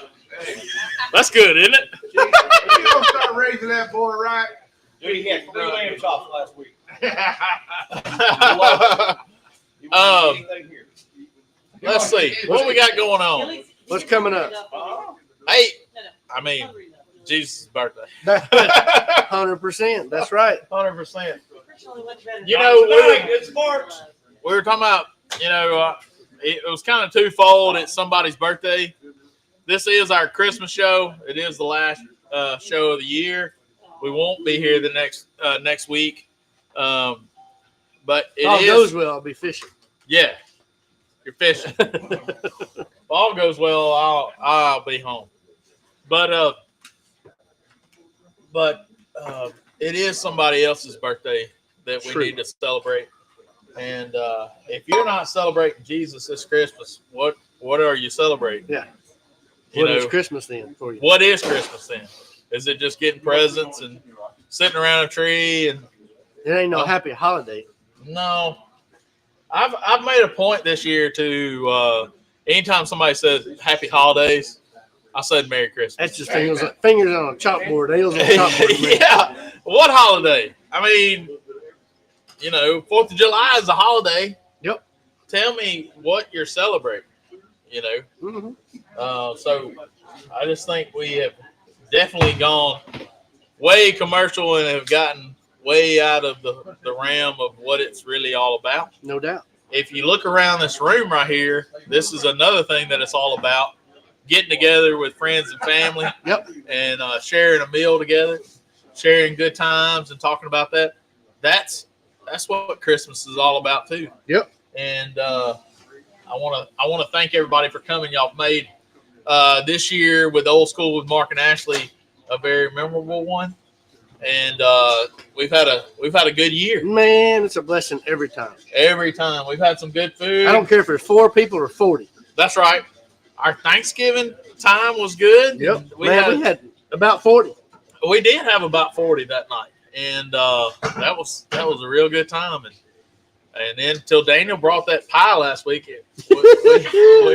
Speaker 1: That's good, isn't it?
Speaker 3: You don't start raising that boy right.
Speaker 7: Dude, he had 3 lamb chops last week.
Speaker 1: Let's see. What we got going on?
Speaker 2: What's coming up?
Speaker 1: Hey, I mean, Jesus' birthday.
Speaker 2: 100%. That's right.
Speaker 1: 100%. You know,
Speaker 3: It's March.
Speaker 1: we were talking about, it was kind of twofold. It's somebody's birthday. This is our Christmas show. It is the last show of the year. We won't be here the next week. But it
Speaker 2: All
Speaker 1: is.
Speaker 2: goes well. I'll be fishing.
Speaker 1: Yeah. You're fishing. If all goes well, I'll be home. But it is somebody else's birthday that we
Speaker 2: True.
Speaker 1: need to celebrate. And if you're not celebrating Jesus this Christmas, what are you celebrating?
Speaker 2: Yeah.
Speaker 1: You
Speaker 2: What is
Speaker 1: know,
Speaker 2: Christmas then for you?
Speaker 1: what is Christmas then? Is it just getting presents and sitting around a tree and
Speaker 2: It ain't no happy holiday.
Speaker 1: no. I've made a point this year to anytime somebody says Happy Holidays, I said Merry Christmas.
Speaker 2: That's just fingers on a chalkboard. Nails on a chalkboard. Man.
Speaker 1: Yeah. What holiday? I mean, 4th of July is a holiday.
Speaker 2: Yep.
Speaker 1: Tell me what you're celebrating.
Speaker 2: Mm-hmm.
Speaker 1: So I just think we have definitely gone way commercial and have gotten way out of the realm of what it's really all about.
Speaker 2: No doubt.
Speaker 1: If you look around this room right here, this is another thing that it's all about. Getting together with friends and family.
Speaker 2: Yep.
Speaker 1: And sharing a meal together, sharing good times and talking about that. That's what Christmas is all about too.
Speaker 2: Yep.
Speaker 1: And I want to thank everybody for coming. Y'all made this year with Old School with Mark and Ashley a very memorable one. And we've had a good year.
Speaker 2: Man, it's a blessing every time.
Speaker 1: Every time we've had some good food.
Speaker 2: I don't care if there's 4 people or 40.
Speaker 1: That's right. Our Thanksgiving time was good.
Speaker 2: Yep.
Speaker 1: We
Speaker 2: had about 40.
Speaker 1: We did have about 40 that night, and that was a real good time. And then until Daniel brought that pie last week, we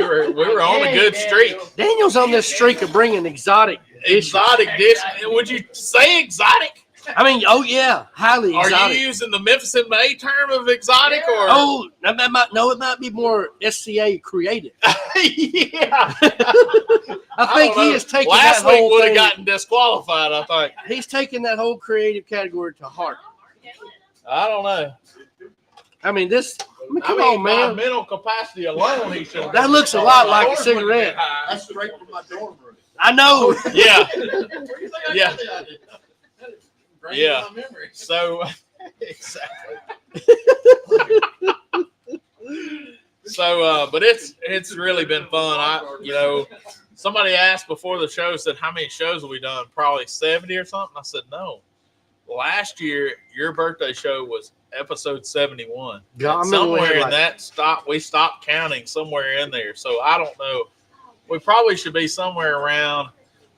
Speaker 1: were on a good streak.
Speaker 2: Daniel's on this streak of bringing exotic dishes.
Speaker 1: Exotic dish. Would you say exotic?
Speaker 2: I mean, oh yeah, highly
Speaker 1: Are
Speaker 2: exotic.
Speaker 1: you using the Memphis and May term of exotic, or
Speaker 2: Oh, it might be more SCA creative.
Speaker 1: yeah?
Speaker 2: I think
Speaker 1: don't
Speaker 2: he
Speaker 1: know.
Speaker 2: is taking
Speaker 1: Last
Speaker 2: that
Speaker 1: week
Speaker 2: whole
Speaker 1: would have
Speaker 2: thing.
Speaker 1: gotten disqualified. I think.
Speaker 2: He's taking that whole creative category to heart.
Speaker 1: I don't know.
Speaker 2: I mean, come
Speaker 1: I mean,
Speaker 2: on,
Speaker 1: by
Speaker 2: man.
Speaker 1: mental capacity alone, he should.
Speaker 2: That looks a lot like a cigarette.
Speaker 6: That's straight from my dorm room.
Speaker 2: I know.
Speaker 1: Yeah.
Speaker 6: Where do you think I
Speaker 1: Yeah.
Speaker 6: got that? Brand
Speaker 1: Yeah.
Speaker 6: my memory.
Speaker 1: So exactly. So, but it's really been fun. Somebody asked before the show, said how many shows have we done? Probably 70 or something. I said no. Last year, your birthday show was episode 71.
Speaker 2: God,
Speaker 1: And somewhere in that we stopped counting somewhere in there. So I don't know. We probably should be somewhere around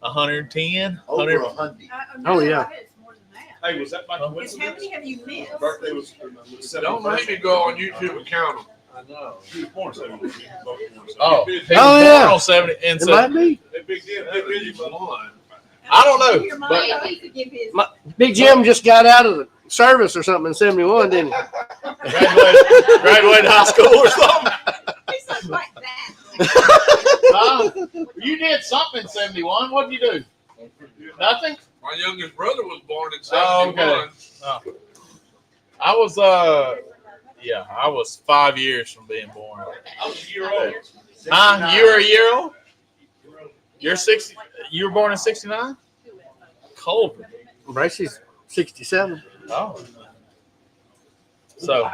Speaker 1: 110.
Speaker 6: Over 100.
Speaker 2: Oh, yeah.
Speaker 5: I bet it's more than that.
Speaker 3: Hey, was that my
Speaker 5: How
Speaker 3: coincidence?
Speaker 5: many have you missed?
Speaker 3: Birthday was Don't make me go on YouTube and count them.
Speaker 7: I know.
Speaker 3: He was born 70.
Speaker 1: Oh, he was
Speaker 2: Oh, yeah.
Speaker 1: born on 70. And
Speaker 2: It
Speaker 1: so
Speaker 2: might be.
Speaker 3: Big Jim won.
Speaker 1: I don't know. But
Speaker 5: Maybe he could give his.
Speaker 2: Big Jim just got out of the service or something in 71, didn't he?
Speaker 1: graduated high school or something.
Speaker 5: He's not like that.
Speaker 1: You did something in 71. What did you do? Nothing?
Speaker 3: My youngest brother was born in
Speaker 1: Oh,
Speaker 3: 71.
Speaker 1: okay. I was 5 years from being born.
Speaker 3: I was a year old.
Speaker 1: Huh? You were a year old? You're 60. You were born in 69? Culver.
Speaker 2: Bracey's 67.
Speaker 1: Oh. So,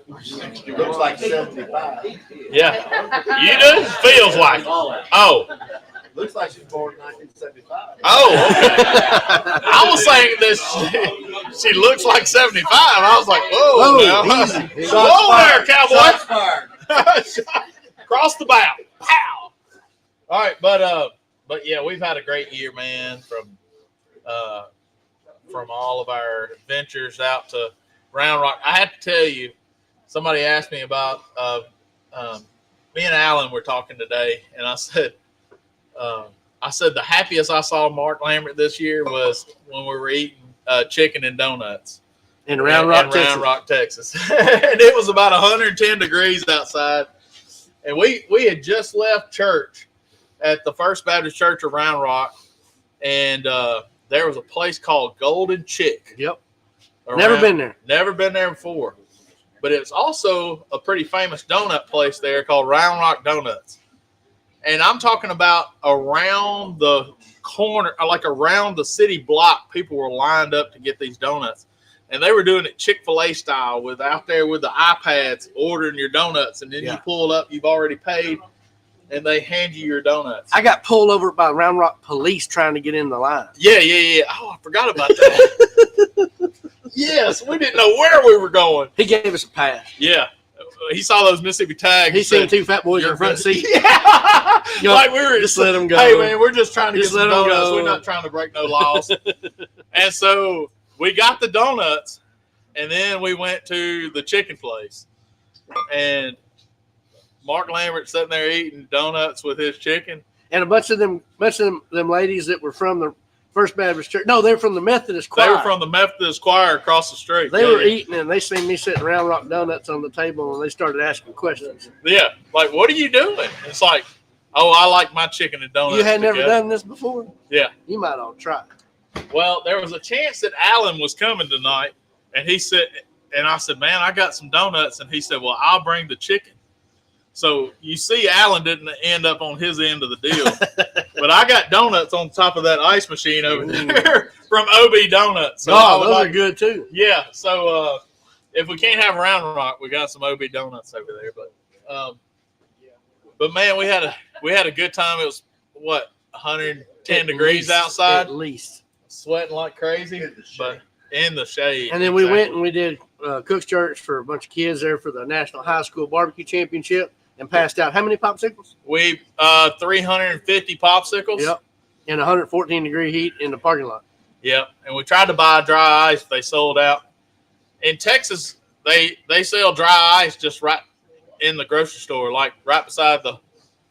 Speaker 6: It looks like 75.
Speaker 1: yeah. You do? Feels like. Oh.
Speaker 6: Looks like she's born in 1975.
Speaker 1: Oh, okay. I was saying that she looks like 75. I was like, whoa, now.
Speaker 2: Easy.
Speaker 1: Whoa there, cowboy.
Speaker 6: Shots fired.
Speaker 1: Cross the bow. Pow. All right, but yeah, we've had a great year, man, from all of our adventures out to Round Rock. I have to tell you, somebody asked me about me and Alan were talking today, and I said the happiest I saw Mark Lambert this year was when we were eating chicken and donuts
Speaker 2: In Round Rock,
Speaker 1: in
Speaker 2: Texas.
Speaker 1: Round Rock, Texas. And it was about 110 degrees outside. And we had just left church at the First Baptist Church of Round Rock. And there was a place called Golden Chick.
Speaker 2: Yep. Never been there.
Speaker 1: Never been there before. But it's also a pretty famous donut place there called Round Rock Donuts. And I'm talking about around the corner, like around the city block, people were lined up to get these donuts. And they were doing it Chick-fil-A style with out there with the iPads ordering your donuts. And then you pull up, you've already paid, and they hand you your donuts.
Speaker 2: I got pulled over by Round Rock police trying to get in the line.
Speaker 1: Yeah. Oh, I forgot about that. Yes, we didn't know where we were going.
Speaker 2: He gave us a pass.
Speaker 1: Yeah. He saw those Mississippi tags.
Speaker 2: He seen two fat boys in the front seat.
Speaker 1: Yeah.
Speaker 2: You know,
Speaker 1: Like we were
Speaker 2: just let 'em go.
Speaker 1: Hey man, we're just trying to
Speaker 2: Just
Speaker 1: get some
Speaker 2: let 'em
Speaker 1: donuts.
Speaker 2: go.
Speaker 1: We're not trying to break no laws. And so we got the donuts, and then we went to the chicken place, and Mark Lambert sitting there eating donuts with his chicken.
Speaker 2: And a bunch of them ladies that were from the First Baptist Church. No, they're from the Methodist choir.
Speaker 1: They were from the Methodist choir across the street.
Speaker 2: They were eating, and they seen me sitting Round Rock Donuts on the table, and they started asking questions.
Speaker 1: Yeah, like, what are you doing? It's like, oh, I like my chicken and donuts.
Speaker 2: You had never
Speaker 1: together.
Speaker 2: done this before?
Speaker 1: Yeah.
Speaker 2: You might all try.
Speaker 1: Well, there was a chance that Alan was coming tonight, and he said, and I said, man, I got some donuts, and he said, well, I'll bring the chicken. So you see, Alan didn't end up on his end of the deal, but I got donuts on top of that ice machine over there from OB Donuts. So I would
Speaker 2: those
Speaker 1: like-
Speaker 2: are good too.
Speaker 1: Yeah. So if we can't have Round Rock, we got some OB Donuts over there. But man, we had a good time. It was what 110 degrees outside,
Speaker 2: At least.
Speaker 1: sweating like crazy, but in the shade.
Speaker 2: And then we
Speaker 1: Exactly.
Speaker 2: went and we did Cook's Church for a bunch of kids there for the National High School Barbecue Championship and passed out how many popsicles?
Speaker 1: We 350 popsicles.
Speaker 2: Yep. In 114-degree heat in the parking lot.
Speaker 1: Yep. And we tried to buy dry ice. They sold out. In Texas, they sell dry ice just right in the grocery store, like right beside the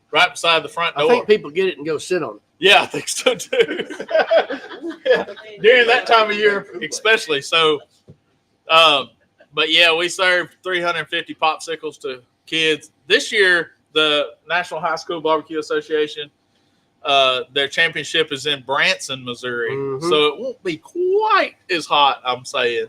Speaker 1: front
Speaker 2: I
Speaker 1: door.
Speaker 2: think people get it and go sit on it.
Speaker 1: Yeah, I think so too. Yeah. During that time of year, especially. So, but yeah, we served 350 popsicles to kids. This year, the National High School Barbecue Association, their championship is in Branson, Missouri.
Speaker 2: Mhm.
Speaker 1: So it won't be quite as hot, I'm saying.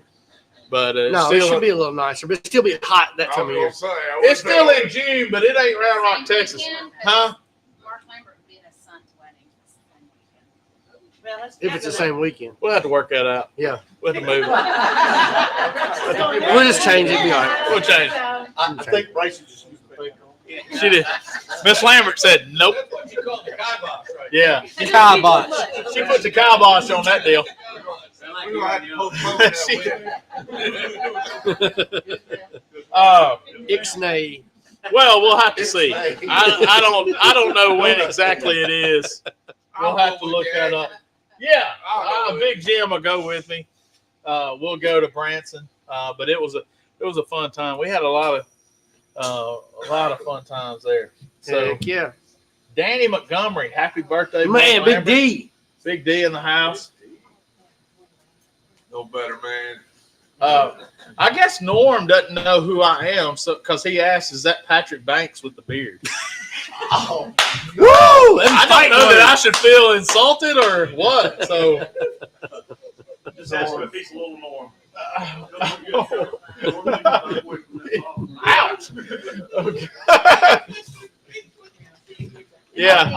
Speaker 1: But
Speaker 2: No, it should be a little nicer, but it'll still be hot that
Speaker 3: I
Speaker 2: time
Speaker 3: was
Speaker 2: of year.
Speaker 3: gonna say, I
Speaker 1: it's
Speaker 3: was
Speaker 1: still
Speaker 3: there.
Speaker 1: in June, but it ain't Round Rock, Texas. Huh?
Speaker 5: Mark Lambert would be in his son's wedding this weekend.
Speaker 8: Well, let's
Speaker 2: If it's the same weekend.
Speaker 1: We'll have to work that out.
Speaker 2: Yeah.
Speaker 1: With the movie.
Speaker 2: We'll just change it. Be all right.
Speaker 1: We'll change.
Speaker 6: I think Bryce just used the fake.
Speaker 1: She did. Miss Lambert said nope. Yeah.
Speaker 2: Kibosh.
Speaker 1: She put the kibosh on that deal.
Speaker 3: We gonna have to postpone that
Speaker 1: She-
Speaker 3: wedding.
Speaker 2: Ixnay.
Speaker 1: Well, we'll have to see. I don't know when exactly it is. We'll have to look that up. Yeah, Big Jim will go with me. We'll go to Branson. But it was a fun time. We had a lot of fun times there. So
Speaker 2: Heck yeah.
Speaker 1: Danny Montgomery, happy birthday,
Speaker 2: Man,
Speaker 1: Mark
Speaker 2: Big
Speaker 1: Lambert.
Speaker 2: D.
Speaker 1: Big D in the house.
Speaker 3: No better, man.
Speaker 1: I guess Norm doesn't know who I am, so because he asked, "Is that Patrick Banks with the beard?"
Speaker 2: Woo!
Speaker 1: I don't know that I should feel insulted or what. So,
Speaker 9: Just ask him if he's a little Norm.
Speaker 1: ouch. Okay. Yeah,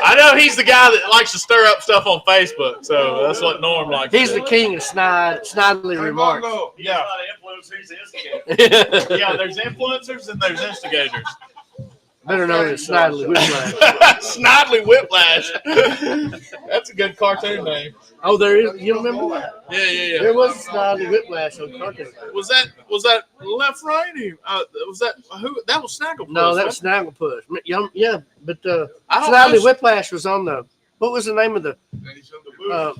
Speaker 1: I know he's the guy that likes to stir up stuff on Facebook, so that's what Norm likes.
Speaker 2: He's the king of snidely
Speaker 3: Hey,
Speaker 2: remarks.
Speaker 3: Mongo,
Speaker 9: He's not an influencer, he's an instigator.
Speaker 1: Yeah, there's influencers and there's instigators.
Speaker 2: Better known as Snidely Whiplash.
Speaker 1: Snidely Whiplash. That's a good cartoon name.
Speaker 2: Oh, there is. You remember that?
Speaker 1: Yeah.
Speaker 2: There was a Snidely Whiplash on cartoon.
Speaker 1: Was that left righty? Was that who? That was Snagglepuss.
Speaker 2: No, that
Speaker 1: right?
Speaker 2: was Snagglepuss. Yeah, but
Speaker 1: I don't
Speaker 2: Snidely
Speaker 1: know.
Speaker 2: Whiplash was on the. What was the name of the?
Speaker 3: and he's in the booth.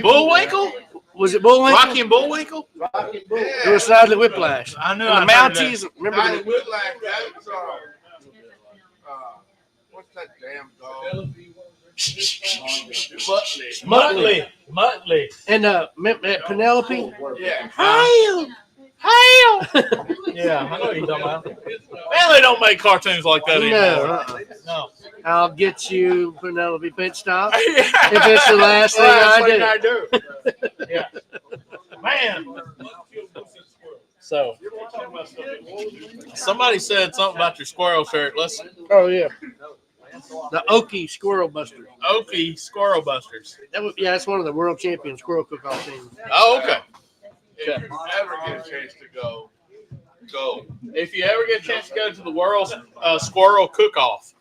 Speaker 1: Bullwinkle.
Speaker 2: Was it Bullwinkle?
Speaker 1: Rocky and Bullwinkle.
Speaker 2: It was Snidely Whiplash.
Speaker 1: I knew.
Speaker 2: And the
Speaker 1: I heard that.
Speaker 2: Mounties. Remember
Speaker 3: Johnny
Speaker 2: the,
Speaker 3: Whitlack, that was, what's that damn dog?
Speaker 1: Muttley.
Speaker 2: and Penelope.
Speaker 3: Yeah.
Speaker 2: Hail!
Speaker 1: Yeah, I know what you're talking about. Man, they don't make cartoons like that
Speaker 2: No,
Speaker 1: anymore. No.
Speaker 2: I'll get you, Penelope Pinchstop.
Speaker 1: If
Speaker 2: it's the last thing I
Speaker 1: do. Yeah. Man. So, somebody said something about your squirrel shirt. Let's
Speaker 2: Oh yeah, the Okie Squirrel Buster.
Speaker 1: Okie Squirrel Busters.
Speaker 2: That's one of the world champion squirrel cook-off teams.
Speaker 1: Oh, okay.
Speaker 3: If you ever get a chance to go.
Speaker 1: If you ever get a chance to go to the World Squirrel Cook-Off,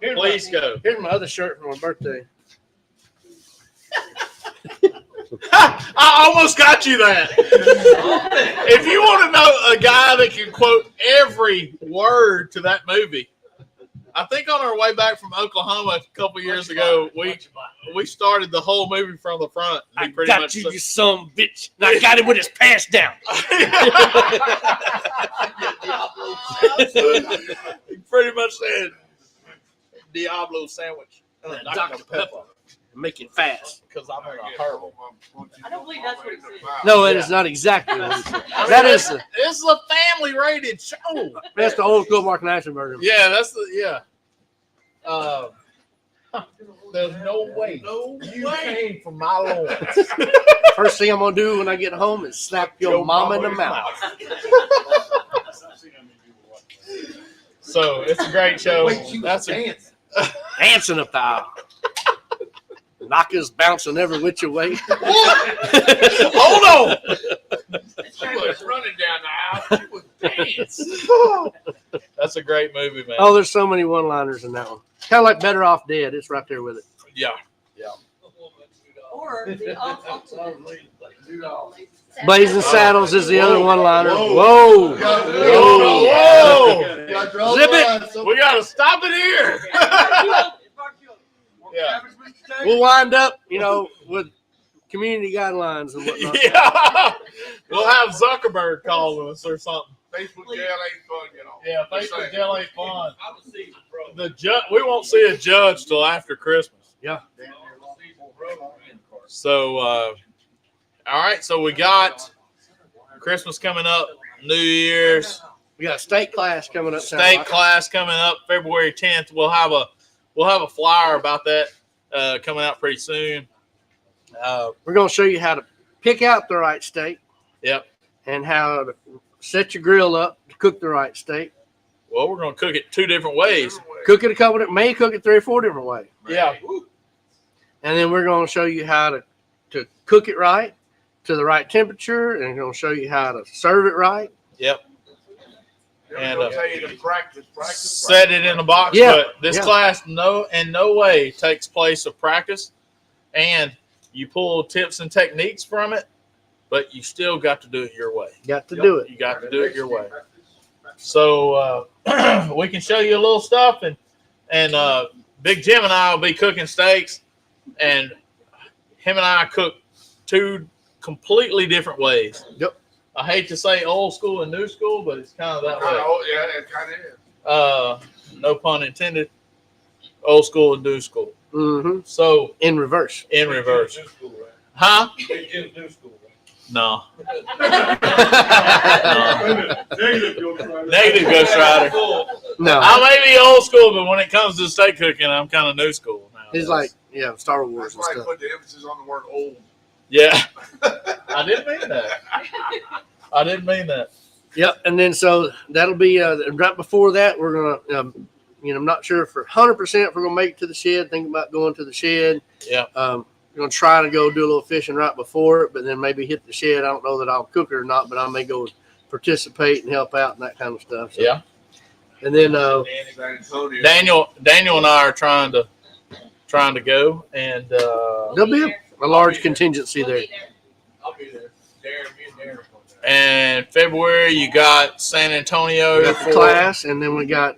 Speaker 1: please go.
Speaker 2: Here's my other shirt for my birthday.
Speaker 1: I almost got you that. If you want to know a guy that can quote every word to that movie, I think on our way back from Oklahoma a couple years ago, we started the whole movie from the front.
Speaker 2: I
Speaker 1: He pretty
Speaker 2: got
Speaker 1: much
Speaker 2: you,
Speaker 1: said-
Speaker 2: you son of a bitch. And I got him with his pants down.
Speaker 1: He pretty much said Diablo sandwich.
Speaker 2: Dr. Pepper. Make it fast.
Speaker 1: Because I'm in a hurry.
Speaker 8: I don't believe that's what he said.
Speaker 2: No, it is not exactly what he said. That is the,
Speaker 1: This is a family rated show.
Speaker 2: that's the old school Mark Nationberger.
Speaker 1: Yeah, that's the there's no way you came from my loins.
Speaker 2: First thing I'm gonna do when I get home is slap your mama in the mouth.
Speaker 1: So it's a great show.
Speaker 6: Wait, she was
Speaker 1: That's a
Speaker 6: dancing.
Speaker 2: Dancing up the aisle. Knockers bouncing every which way.
Speaker 1: hold on.
Speaker 3: She was running down the aisle. She was dancing.
Speaker 1: That's a great movie, man.
Speaker 2: Oh, there's so many one-liners in that one. Kind of like Better Off Dead. It's right there with it.
Speaker 1: Yeah.
Speaker 8: Or the
Speaker 2: Blazing Saddles is the other one-liner.
Speaker 6: Whoa.
Speaker 2: Whoa.
Speaker 1: Whoa.
Speaker 6: Yeah, draw
Speaker 2: Zip
Speaker 6: the
Speaker 2: it.
Speaker 6: line, so-
Speaker 1: We gotta stop it here. Yeah.
Speaker 2: We'll wind up, with community guidelines and whatnot.
Speaker 1: Yeah. We'll have Zuckerberg call us or something.
Speaker 3: Facebook jail ain't fun, you know.
Speaker 1: Yeah,
Speaker 3: Just
Speaker 1: Facebook
Speaker 3: saying.
Speaker 1: jail ain't fun. We won't see a judge till after Christmas.
Speaker 2: Yeah.
Speaker 1: So, all right. So we got Christmas coming up, New Year's,
Speaker 2: We got a state class coming up.
Speaker 1: state class coming up, February 10th. We'll have a flyer about that coming out pretty soon.
Speaker 2: We're going to show you how to pick out the right steak.
Speaker 1: Yep.
Speaker 2: And how to set your grill up to cook the right steak.
Speaker 1: Well, we're gonna cook it 2 different ways.
Speaker 2: Cook it may cook it 3 or 4 different ways.
Speaker 1: Yeah.
Speaker 2: And then we're going to show you how to cook it right to the right temperature, and we're going to show you how to serve it right.
Speaker 1: Yep.
Speaker 3: And
Speaker 1: And,
Speaker 3: tell you to practice.
Speaker 1: Set it in a box.
Speaker 2: Yeah,
Speaker 1: But this
Speaker 2: yeah.
Speaker 1: class in no way takes place of practice, and you pull tips and techniques from it, but you still got to do it your way.
Speaker 2: Got to do it.
Speaker 1: You got to do it your way. So we can show you a little stuff, and Big Jim and I will be cooking steaks, and him and I cook 2 completely different ways.
Speaker 2: Yep.
Speaker 1: I hate to say old school and new school, but it's kind of that way.
Speaker 3: Oh, yeah, it kind of is.
Speaker 1: No pun intended. Old school and new school.
Speaker 2: Mm-hmm.
Speaker 1: So
Speaker 2: In reverse.
Speaker 1: in reverse, huh? No. Negative Ghost Rider.
Speaker 2: No.
Speaker 1: I may be old school, but when it comes to steak cooking, I'm kind of new school now.
Speaker 2: He's like, yeah, Star Wars
Speaker 3: That's
Speaker 2: and
Speaker 3: why I
Speaker 2: stuff.
Speaker 3: put the emphasis on the word old.
Speaker 1: Yeah. I didn't mean that. I didn't mean that.
Speaker 2: Yep. And then so that'll be right before that. We're gonna, I'm not sure for 100% if we're gonna make it to the shed. Think about going to the shed.
Speaker 1: Yeah.
Speaker 2: We're gonna try to go do a little fishing right before it, but then maybe hit the shed. I don't know that I'll cook it or not, but I may go participate and help out and that kind of stuff. So.
Speaker 1: Yeah.
Speaker 2: And then
Speaker 3: San Antonio.
Speaker 1: Daniel and I are trying to go, and
Speaker 2: there'll be a large contingency there.
Speaker 3: I'll be there. Darren, me and Darren.
Speaker 1: and February you got San Antonio
Speaker 2: We got the
Speaker 1: for
Speaker 2: class, and then we got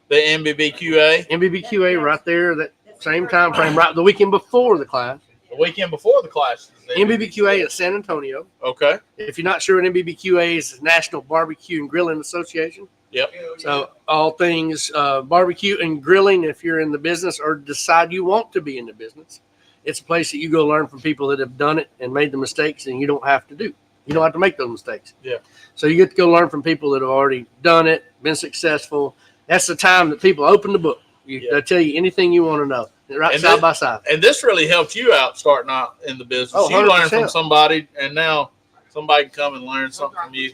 Speaker 1: the MBBQA.
Speaker 2: MBBQA right there. That same time frame, right the weekend before the class.
Speaker 1: The weekend before the class.
Speaker 2: MBBQA at San Antonio.
Speaker 1: Okay.
Speaker 2: If you're not sure what MBBQA is, National Barbecue and Grilling Association.
Speaker 1: Yep.
Speaker 2: So all things barbecue and grilling, if you're in the business or decide you want to be in the business, it's a place that you go learn from people that have done it and made the mistakes, and you don't have to do. You don't have to make those mistakes.
Speaker 1: Yeah.
Speaker 2: So you get to go learn from people that have already done it, been successful. That's the time that people open the book. They'll tell you anything you want to know, right
Speaker 1: And
Speaker 2: side by side.
Speaker 1: And this really helped you out starting out in the business.
Speaker 2: Oh,
Speaker 1: you learned from
Speaker 2: 100%.
Speaker 1: somebody, and now somebody can come and learn something from you.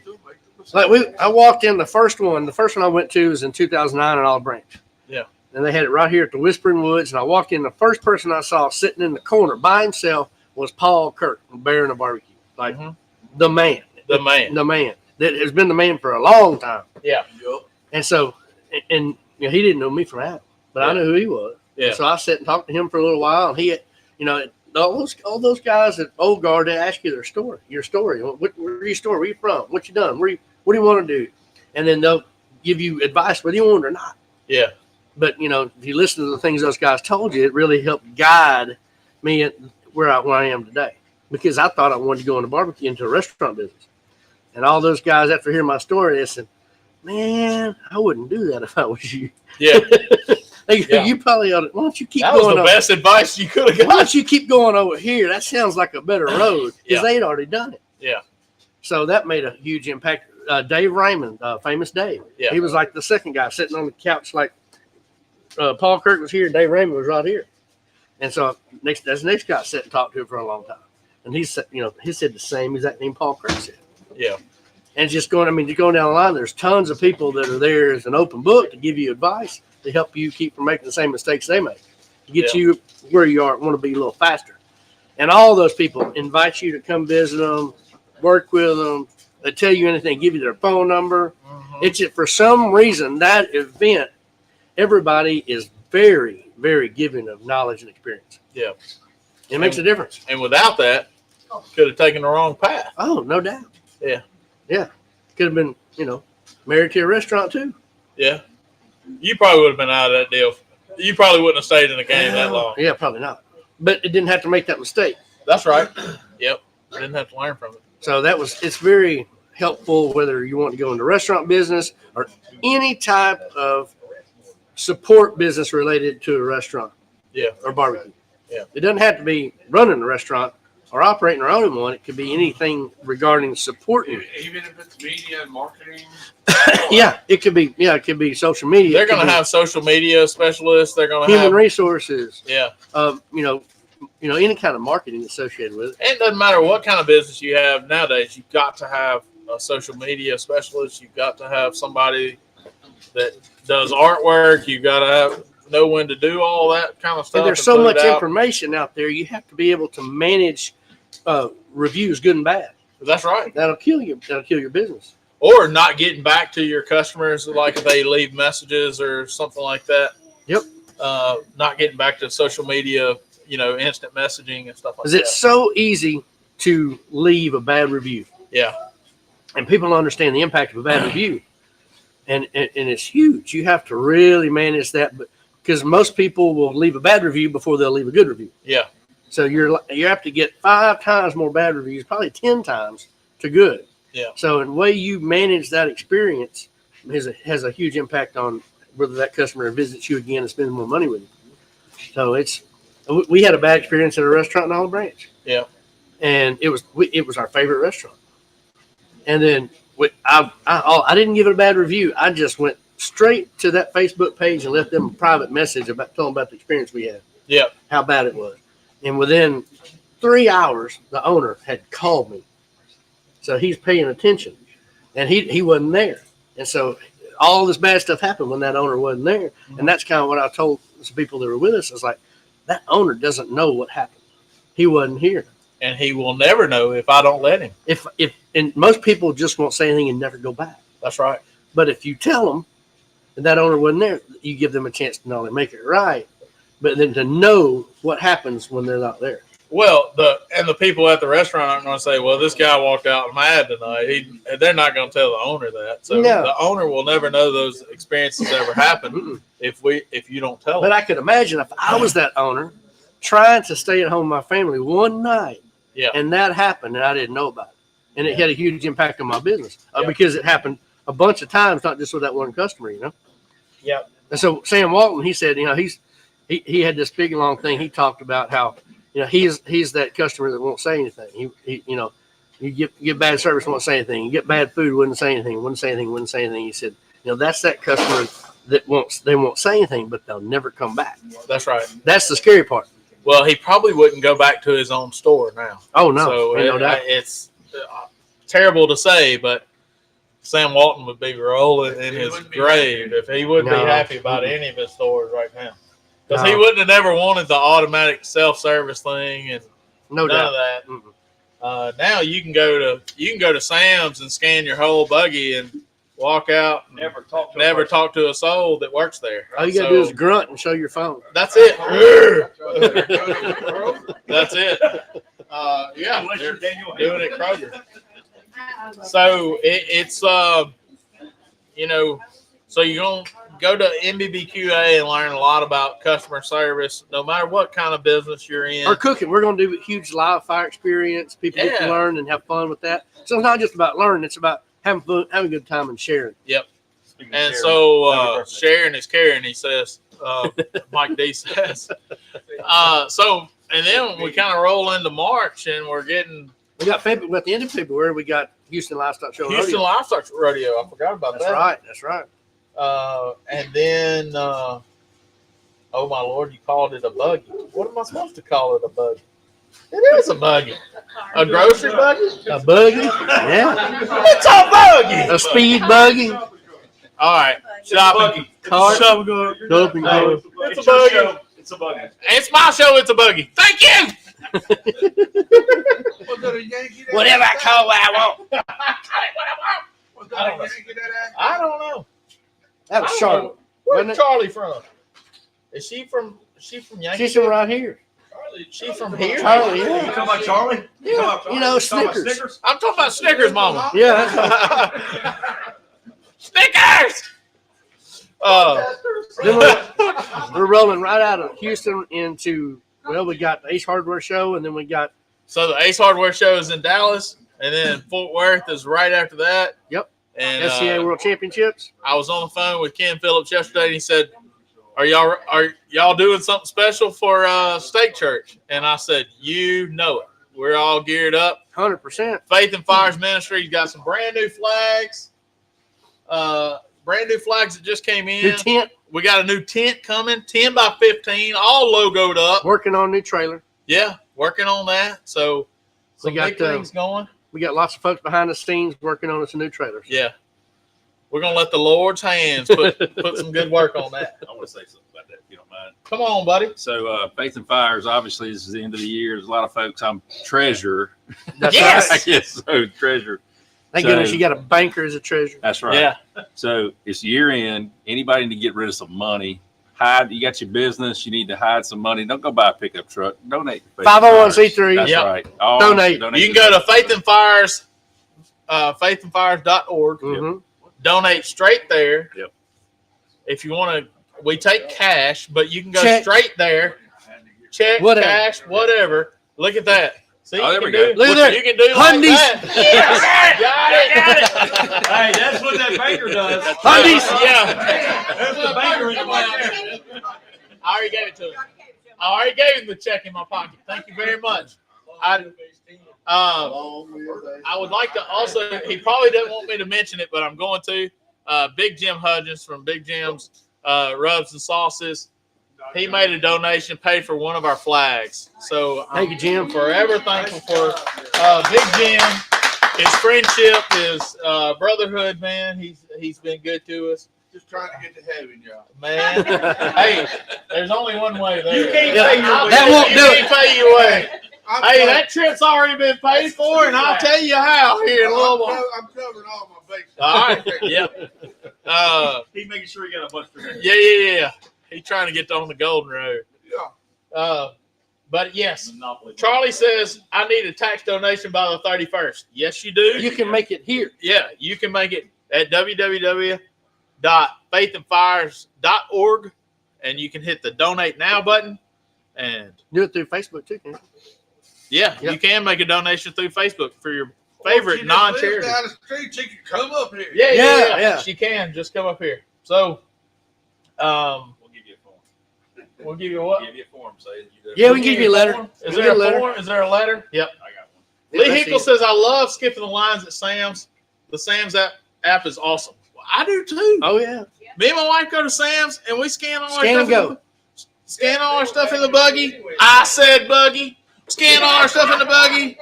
Speaker 2: Like I walked in the first one. The first one I went to was in 2009 in Olive Branch.
Speaker 1: Yeah.
Speaker 2: And they had it right here at the Whispering Woods. And I walked in. The first person I saw sitting in the corner by himself was Paul Kirk from Bear and a Barbecue. Like the man.
Speaker 1: The man.
Speaker 2: The man that has been the man for a long time.
Speaker 1: Yeah.
Speaker 2: And so, and he didn't know me from Adam, but I knew who he was.
Speaker 1: Yeah.
Speaker 2: So I sat and talked to him for a little while, and he had, all those guys at Old Guard, they ask you your story. Where's your story? Where you from? What you done? What do you want to do? And then they'll give you advice whether you want it or not.
Speaker 1: Yeah.
Speaker 2: But you know, if you listen to the things those guys told you, it really helped guide me at where I am today. Because I thought I wanted to go into barbecue, into a restaurant business. And all those guys, after hearing my story, they said, "Man, I wouldn't do that if I was you."
Speaker 1: Yeah.
Speaker 2: They go,
Speaker 1: Yeah.
Speaker 2: "You probably ought to. Why don't you keep
Speaker 1: That was
Speaker 2: going
Speaker 1: the
Speaker 2: over?
Speaker 1: best advice you could have
Speaker 2: Why
Speaker 1: got.
Speaker 2: don't you keep going over here? That sounds like a better road." Because
Speaker 1: Yeah.
Speaker 2: they'd already done it.
Speaker 1: Yeah.
Speaker 2: So that made a huge impact. Dave Raymond, famous Dave.
Speaker 1: Yeah.
Speaker 2: He was like the second guy sitting on the couch, like Paul Kirk was here, Dave Raymond was right here. And so that's the next guy I sat and talked to him for a long time. And he said, he said the same exact thing Paul Kirk said.
Speaker 1: Yeah.
Speaker 2: And just going down the line, there's tons of people that are there as an open book to give you advice to help you keep from making the same mistakes they make, to get you where you are, want to be a little faster. And all those people invite you to come visit them, work with them. They tell you anything, give you their phone number. It's just, for some reason, that event, everybody is very, very giving of knowledge and experience.
Speaker 1: Yeah.
Speaker 2: It makes a difference.
Speaker 1: And without that, could have taken the wrong path.
Speaker 2: Oh, no doubt.
Speaker 1: Yeah.
Speaker 2: Yeah. Could have been, married to a restaurant too.
Speaker 1: Yeah. You probably would have been out of that deal. You probably wouldn't have stayed in the game that long.
Speaker 2: Yeah, probably not. But it didn't have to make that mistake.
Speaker 1: That's right. Yep. I didn't have to learn from it.
Speaker 2: So it's very helpful whether you want to go into restaurant business or any type of support business related to a restaurant.
Speaker 1: Yeah.
Speaker 2: Or barbecue.
Speaker 1: Yeah.
Speaker 2: It doesn't have to be running a restaurant or operating or owning one. It could be anything regarding supporting.
Speaker 3: Even if it's media and marketing.
Speaker 2: Yeah, it could be. Yeah, it could be social media.
Speaker 1: They're
Speaker 2: It could
Speaker 1: going to
Speaker 2: be
Speaker 1: have social media specialists. They're going to
Speaker 2: human
Speaker 1: have,
Speaker 2: resources.
Speaker 1: yeah.
Speaker 2: Any kind of marketing associated with it.
Speaker 1: And it doesn't matter what kind of business you have nowadays. You've got to have a social media specialist. You've got to have somebody that does artwork. You've got to know when to do all that kind of stuff.
Speaker 2: And there's
Speaker 1: and
Speaker 2: so
Speaker 1: put it
Speaker 2: much
Speaker 1: out.
Speaker 2: information out there. You have to be able to manage reviews, good and bad.
Speaker 1: That's right.
Speaker 2: That'll kill you. That'll kill your business.
Speaker 1: Or not getting back to your customers, like if they leave messages or something like that.
Speaker 2: Yep.
Speaker 1: Not getting back to social media, instant messaging and stuff like
Speaker 2: Because
Speaker 1: that.
Speaker 2: it's so easy to leave a bad review,
Speaker 1: Yeah.
Speaker 2: and people don't understand the impact of a bad review, and it's huge. You have to really manage that, but because most people will leave a bad review before they'll leave a good review.
Speaker 1: Yeah.
Speaker 2: So you have to get 5 times more bad reviews, probably 10 times to good.
Speaker 1: Yeah.
Speaker 2: So in the way you manage that experience has a huge impact on whether that customer visits you again and spends more money with you. So we had a bad experience at a restaurant in Olive Branch.
Speaker 1: Yeah.
Speaker 2: And it was our favorite restaurant. And then I didn't give it a bad review. I just went straight to that Facebook page and left them a private message about telling about the experience we had.
Speaker 1: Yeah.
Speaker 2: How bad it was. And within 3 hours, the owner had called me. So he's paying attention. And he wasn't there. And so all this bad stuff happened when that owner wasn't there. And that's kind of what I told some people that were with us. I was like, that owner doesn't know what happened. He wasn't here.
Speaker 1: And he will never know if I don't let him.
Speaker 2: And most people just won't say anything and never go back.
Speaker 1: That's right.
Speaker 2: But if you tell them that owner wasn't there, you give them a chance to not only make it right, but then to know what happens when they're not there.
Speaker 1: Well, the people at the restaurant aren't going to say, "Well, this guy walked out mad tonight." They're not going to tell the owner that. So
Speaker 2: No.
Speaker 1: the owner will never know those experiences ever happened if you don't tell
Speaker 2: But
Speaker 1: them.
Speaker 2: I could imagine if I was that owner trying to stay at home with my family one night,
Speaker 1: Yeah.
Speaker 2: and that happened and I didn't know about it. And it had a huge impact on my business
Speaker 1: Yeah.
Speaker 2: because it happened a bunch of times, not just with that one customer,
Speaker 1: Yeah.
Speaker 2: And so Sam Walton, he said, he had this big long thing. He talked about how, he's that customer that won't say anything. You get bad service, won't say anything. You get bad food, wouldn't say anything. Wouldn't say anything. He said, that's that customer that won't say anything, but they'll never come back.
Speaker 1: That's right.
Speaker 2: That's the scary part.
Speaker 1: Well, he probably wouldn't go back to his own store now.
Speaker 2: Oh no,
Speaker 1: So
Speaker 2: ain't no doubt.
Speaker 1: it's terrible to say, but Sam Walton would be rolling in
Speaker 3: He
Speaker 1: his
Speaker 3: wouldn't be
Speaker 1: grave if he wouldn't
Speaker 2: No.
Speaker 1: be happy about any of his stores right now. Because he
Speaker 2: No.
Speaker 1: wouldn't have never wanted the automatic self-service thing and
Speaker 2: No
Speaker 1: none
Speaker 2: doubt.
Speaker 1: of that.
Speaker 2: Mm-mm.
Speaker 1: Now you can go to Sam's and scan your whole buggy and walk out and
Speaker 9: Never talk to
Speaker 1: never talk to a soul that works there.
Speaker 2: All you gotta do is grunt and show your phone.
Speaker 1: That's it.
Speaker 3: Kroger.
Speaker 1: That's it. Yeah,
Speaker 9: Unless
Speaker 1: they're
Speaker 9: you're Daniel
Speaker 1: doing it Kroger. So it's so you're gonna go to MBBQA and learn a lot about customer service, no matter what kind of business you're in.
Speaker 2: Or cooking. We're going to do a huge live fire experience. People get to
Speaker 1: Yeah.
Speaker 2: learn and have fun with that. So it's not just about learning. It's about having fun, having a good time and sharing.
Speaker 1: And so sharing is caring, he says. Mike D says. And then we kind of roll into March, and we're getting
Speaker 2: We got February, at the end of February, we got Houston Livestock Show.
Speaker 1: Houston
Speaker 2: Rodeo.
Speaker 1: Livestock Rodeo. I forgot about
Speaker 2: That's
Speaker 1: that.
Speaker 2: right. That's right.
Speaker 1: And then, oh my Lord, you called it a buggy. What am I supposed to call it a buggy? It is a buggy. A grocery buggy?
Speaker 2: A buggy. Yeah.
Speaker 1: It's a buggy.
Speaker 2: A speed buggy.
Speaker 1: All right. Shopping.
Speaker 2: Cart.
Speaker 1: Shopping cart.
Speaker 2: Shopping cart.
Speaker 1: It's a
Speaker 9: It's your
Speaker 1: buggy.
Speaker 9: show. It's a buggy.
Speaker 1: It's my show. It's a buggy. Thank you.
Speaker 2: Whatever I call what I want.
Speaker 1: I don't know.
Speaker 2: That was Charlotte.
Speaker 1: Where's
Speaker 2: Wasn't it?
Speaker 1: Charlie from? Is she from Yankee?
Speaker 2: She's from right here.
Speaker 1: She from here?
Speaker 2: Charlie,
Speaker 9: You
Speaker 2: yeah.
Speaker 9: talking about Charlie?
Speaker 2: Yeah,
Speaker 9: talking
Speaker 2: you know,
Speaker 9: about Charlie?
Speaker 2: Snickers.
Speaker 1: I'm talking about Snickers, Mama.
Speaker 2: Yeah. That's
Speaker 1: Snickers.
Speaker 2: Then we're rolling right out of Houston into, well, we got the Ace Hardware Show, and then we got,
Speaker 1: So the Ace Hardware Show is in Dallas, and then Fort Worth is right after that.
Speaker 2: Yep.
Speaker 1: And
Speaker 2: SCA World Championships.
Speaker 1: I was on the phone with Ken Phillips yesterday, and he said, "Are y'all doing something special for Stake Church?" And I said, "You know it. We're all geared up.
Speaker 2: 100%.
Speaker 1: Faith and Fires Ministry's got some brand new flags. Brand new flags that just came in.
Speaker 2: New tent,
Speaker 1: We got a new tent coming, 10 by 15, all logoed up.
Speaker 2: working on new trailer.
Speaker 1: Yeah, working on that. So some
Speaker 2: We got,
Speaker 1: big things going.
Speaker 2: We got lots of folks behind the scenes working on us new trailers.
Speaker 1: Yeah. We're going to let the Lord's hands put some good work on that.
Speaker 10: I want to say something about that, if you don't mind.
Speaker 1: Come on, buddy.
Speaker 10: So, Faith and Fires, obviously, this is the end of the year. There's a lot of folks. I'm treasurer.
Speaker 2: That's
Speaker 1: Yes!
Speaker 2: right.
Speaker 10: Yes, so treasurer.
Speaker 2: Thank
Speaker 10: So-
Speaker 2: goodness you got a banker as a treasurer.
Speaker 10: That's right.
Speaker 1: Yeah.
Speaker 10: So it's year end. Anybody need to get rid of some money. Hide. You got your business. You need to hide some money. Don't go buy a pickup truck. Donate. to Faith and
Speaker 2: 501c3.
Speaker 10: Fires. That's
Speaker 1: Yep.
Speaker 10: right. All
Speaker 2: Donate.
Speaker 1: You can go to Faith and Fires, faithandfires.org.
Speaker 2: Mm-hmm.
Speaker 1: Donate straight there.
Speaker 10: Yep.
Speaker 1: If you want to, we take cash, but you can go
Speaker 2: Check.
Speaker 1: straight there. Check,
Speaker 2: Whatever.
Speaker 1: cash, whatever. Look at that. See,
Speaker 10: Oh,
Speaker 1: you
Speaker 10: there
Speaker 1: can
Speaker 10: we go.
Speaker 1: do-
Speaker 2: Look at that.
Speaker 1: You can do like
Speaker 2: Hundies.
Speaker 1: that. Yes. Got it.
Speaker 9: Hey, that's what that banker does.
Speaker 2: Hundies.
Speaker 1: Yeah.
Speaker 9: That's the banker in the back.
Speaker 1: I already gave it to him. I already gave him the check in my pocket. Thank you very much. I would like to also, he probably doesn't want me to mention it, but I'm going to. Big Jim Hudgens from Big Jim's Rubs and Sauces. He made a donation, paid for one of our flags. So
Speaker 2: Thank you, Jim.
Speaker 1: forever thankful for Big Jim, his friendship, his brotherhood, man. He's been good to us.
Speaker 3: Just trying to get to heaven, y'all.
Speaker 1: Man, hey, there's only one way there.
Speaker 9: You can't
Speaker 2: Yeah,
Speaker 9: pay your way.
Speaker 2: that won't
Speaker 1: You
Speaker 2: do
Speaker 1: can't pay your way.
Speaker 3: I'm
Speaker 1: Hey,
Speaker 3: covered-
Speaker 1: that trip's already been paid for, and I'll tell you how here in a little while.
Speaker 3: I'm covering all my bases.
Speaker 1: All right. Yep.
Speaker 9: He's making sure he got a bunch for that.
Speaker 1: Yeah. He's trying to get on the golden road.
Speaker 3: Yeah.
Speaker 1: But yes,
Speaker 9: Monopoly.
Speaker 1: Charlie says I need a tax donation by the 31st. Yes, you do.
Speaker 2: You can make it here.
Speaker 1: Yeah, you can make it at www.faithandfires.org, and you can hit the donate now button. And
Speaker 2: Do it through Facebook too. Can't you?
Speaker 1: yeah,
Speaker 2: Yep.
Speaker 1: you can make a donation through Facebook for your favorite
Speaker 3: She just
Speaker 1: non-charity.
Speaker 3: lives down the street, she can come up here.
Speaker 1: Yeah.
Speaker 2: Yeah.
Speaker 1: She can just come up here. So,
Speaker 10: We'll give you a form.
Speaker 1: we'll give you what?
Speaker 10: Give you a form. Say you do.
Speaker 2: Yeah, we can give you a letter.
Speaker 1: Is
Speaker 2: We'll
Speaker 1: there
Speaker 2: get
Speaker 1: a
Speaker 2: a letter.
Speaker 1: form? Is there a letter? Yep.
Speaker 10: I got one.
Speaker 1: Lee
Speaker 2: Let's
Speaker 1: Hinkle
Speaker 2: see.
Speaker 1: says, I love skipping the lines at Sam's. The Sam's app is awesome. Well, I do too.
Speaker 2: Oh yeah.
Speaker 1: Me and my wife go to Sam's and we scan all our
Speaker 2: Scan and
Speaker 1: stuff.
Speaker 2: go.
Speaker 1: Scan all our stuff in the buggy. I said buggy. Scan all our stuff in the buggy.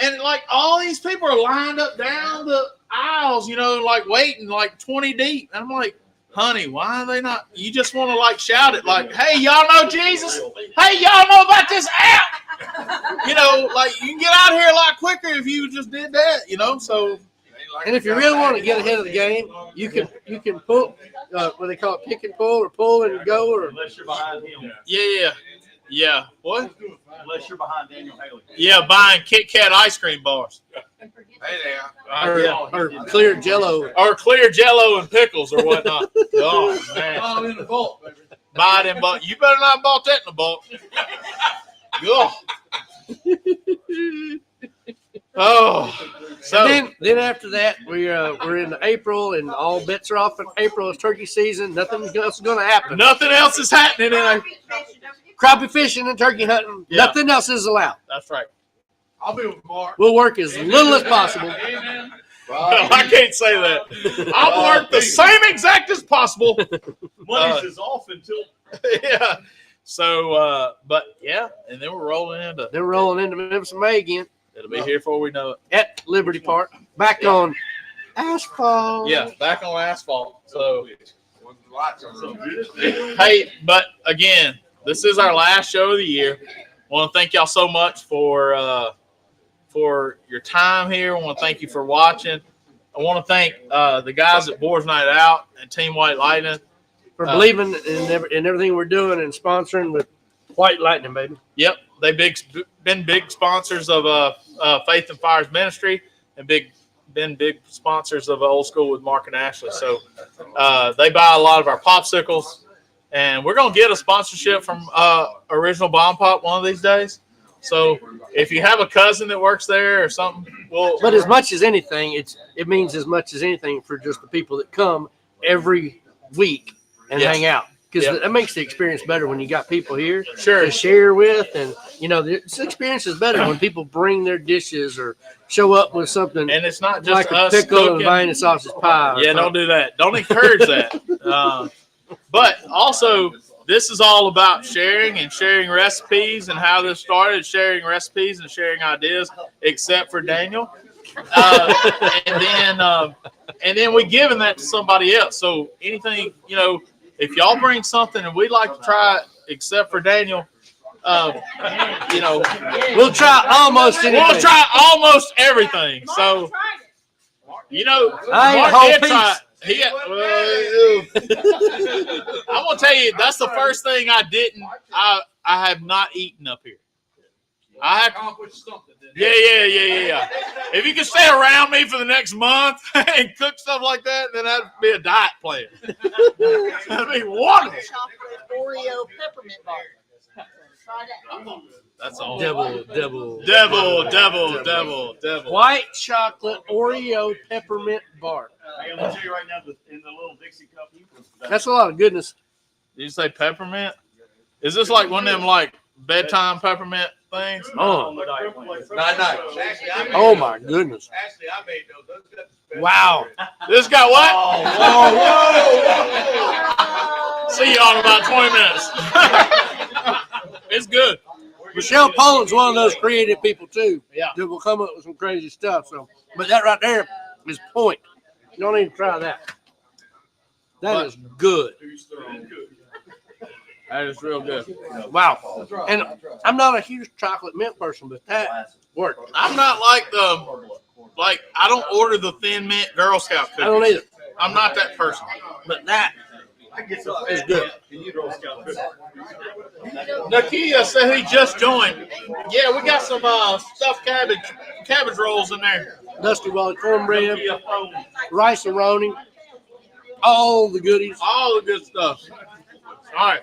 Speaker 1: And like all these people are lined up down the aisles, like waiting like 20 deep. And I'm like, honey, why are they not? You just want to like shout it like, hey, y'all know Jesus? Hey, y'all know about this app? Like you can get out here a lot quicker if you just did that, So
Speaker 2: And if you really want to get ahead of the game, you can pull what they call it, pick and pull, or pull and go, or
Speaker 9: Unless you're behind him.
Speaker 1: yeah. Yeah. What?
Speaker 9: Unless you're behind Daniel Haley.
Speaker 1: Yeah, buying Kit Kat ice cream bars.
Speaker 3: Hey there.
Speaker 1: Yeah.
Speaker 2: Or clear Jello.
Speaker 1: Or clear Jello and pickles or whatnot. Oh man.
Speaker 3: Oh, in the vault, baby.
Speaker 1: Buy it in bulk. You better not bought that in the bulk. Oh. So
Speaker 2: Then after that, we're in April, and all bets are off in April. It's turkey season. Nothing else is going to happen.
Speaker 1: nothing else is happening in
Speaker 2: Crappie fishing and turkey hunting.
Speaker 1: Yeah.
Speaker 2: Nothing else is allowed.
Speaker 1: That's right.
Speaker 3: I'll be with Mark.
Speaker 2: We'll work as little as possible.
Speaker 3: Amen.
Speaker 1: I can't say that. I'll work the same exact as possible.
Speaker 9: Money's is off until
Speaker 1: Yeah. So, but yeah, and then we're rolling into.
Speaker 2: Then we're rolling into Memphis in May again
Speaker 1: It'll be here before we know it.
Speaker 2: at Liberty Park. Back on asphalt.
Speaker 1: Yeah, back on asphalt. So,
Speaker 3: When the lights are
Speaker 9: so
Speaker 3: on.
Speaker 9: good.
Speaker 1: hey, but again, this is our last show of the year. Want to thank y'all so much for your time here. I want to thank you for watching. I want to thank the guys at Boars Night Out and Team White Lightning.
Speaker 2: For believing in everything we're doing and sponsoring with White Lightning, baby.
Speaker 1: Yep, they've been big sponsors of Faith and Fires Ministry and been big sponsors of Old School with Mark and Ashley. So they buy a lot of our popsicles, and we're gonna get a sponsorship from Original Bomb Pop one of these days. So if you have a cousin that works there or something,
Speaker 2: But as much as anything, it means as much as anything for just the people that come every week and
Speaker 1: Yes.
Speaker 2: hang out. Because
Speaker 1: Yep.
Speaker 2: that makes the experience better when you got people here
Speaker 1: Sure.
Speaker 2: to share with. And, the experience is better when people bring their dishes or show up with something
Speaker 1: and it's not just
Speaker 2: like a
Speaker 1: us
Speaker 2: pickle and
Speaker 1: cooking.
Speaker 2: vine and sausage pie. or
Speaker 1: Yeah, don't
Speaker 2: something.
Speaker 1: do that. Don't encourage that. But also, this is all about sharing and sharing recipes and how this started, sharing recipes and sharing ideas, except for Daniel. And then we giving that to somebody else. So anything, if y'all bring something and we'd like to try it, except for Daniel,
Speaker 2: We'll try almost anything.
Speaker 1: we'll try almost everything. So,
Speaker 2: I ain't
Speaker 1: Mark
Speaker 2: whole
Speaker 1: did
Speaker 2: piece.
Speaker 1: try it. I'm gonna tell you, that's the first thing I have not eaten up here. I have.
Speaker 3: Accomplished something.
Speaker 1: Yeah. If you could stay around me for the next month and cook stuff like that, then that'd be a diet plan. That'd be wonderful.
Speaker 8: Chocolate Oreo peppermint bar. Try that.
Speaker 1: That's all.
Speaker 2: Devil.
Speaker 1: Devil.
Speaker 2: White chocolate Oreo peppermint bar.
Speaker 9: Hey, I'm gonna tell you right now, in the little Dixie cup,
Speaker 2: That's a lot of goodness.
Speaker 1: Did you say peppermint? Is this like one of them like bedtime peppermint things?
Speaker 2: Oh.
Speaker 9: on the diet plan.
Speaker 3: Actually, I made
Speaker 2: Oh
Speaker 3: those.
Speaker 2: my goodness.
Speaker 3: Actually, I made those. Those got the special
Speaker 2: Wow.
Speaker 1: This got what?
Speaker 8: Oh.
Speaker 1: See y'all in about 20 minutes. It's good.
Speaker 2: Michelle Poland's one of those creative people too.
Speaker 1: Yeah.
Speaker 2: That will come up with some crazy stuff. So, but that right there is point. You don't need to try that. That is good.
Speaker 1: That is real good.
Speaker 2: Wow. And I'm not a huge chocolate mint person, but that worked.
Speaker 1: I'm not like I don't order the thin mint Girl Scout
Speaker 2: I don't
Speaker 1: cookies.
Speaker 2: either.
Speaker 1: I'm not that person.
Speaker 2: But that is good.
Speaker 1: Nakia said he just joined. Yeah, we got some stuffed cabbage rolls in there.
Speaker 2: Dusty Wally cornbread, rice and roni, all the goodies.
Speaker 1: All the good stuff. All right.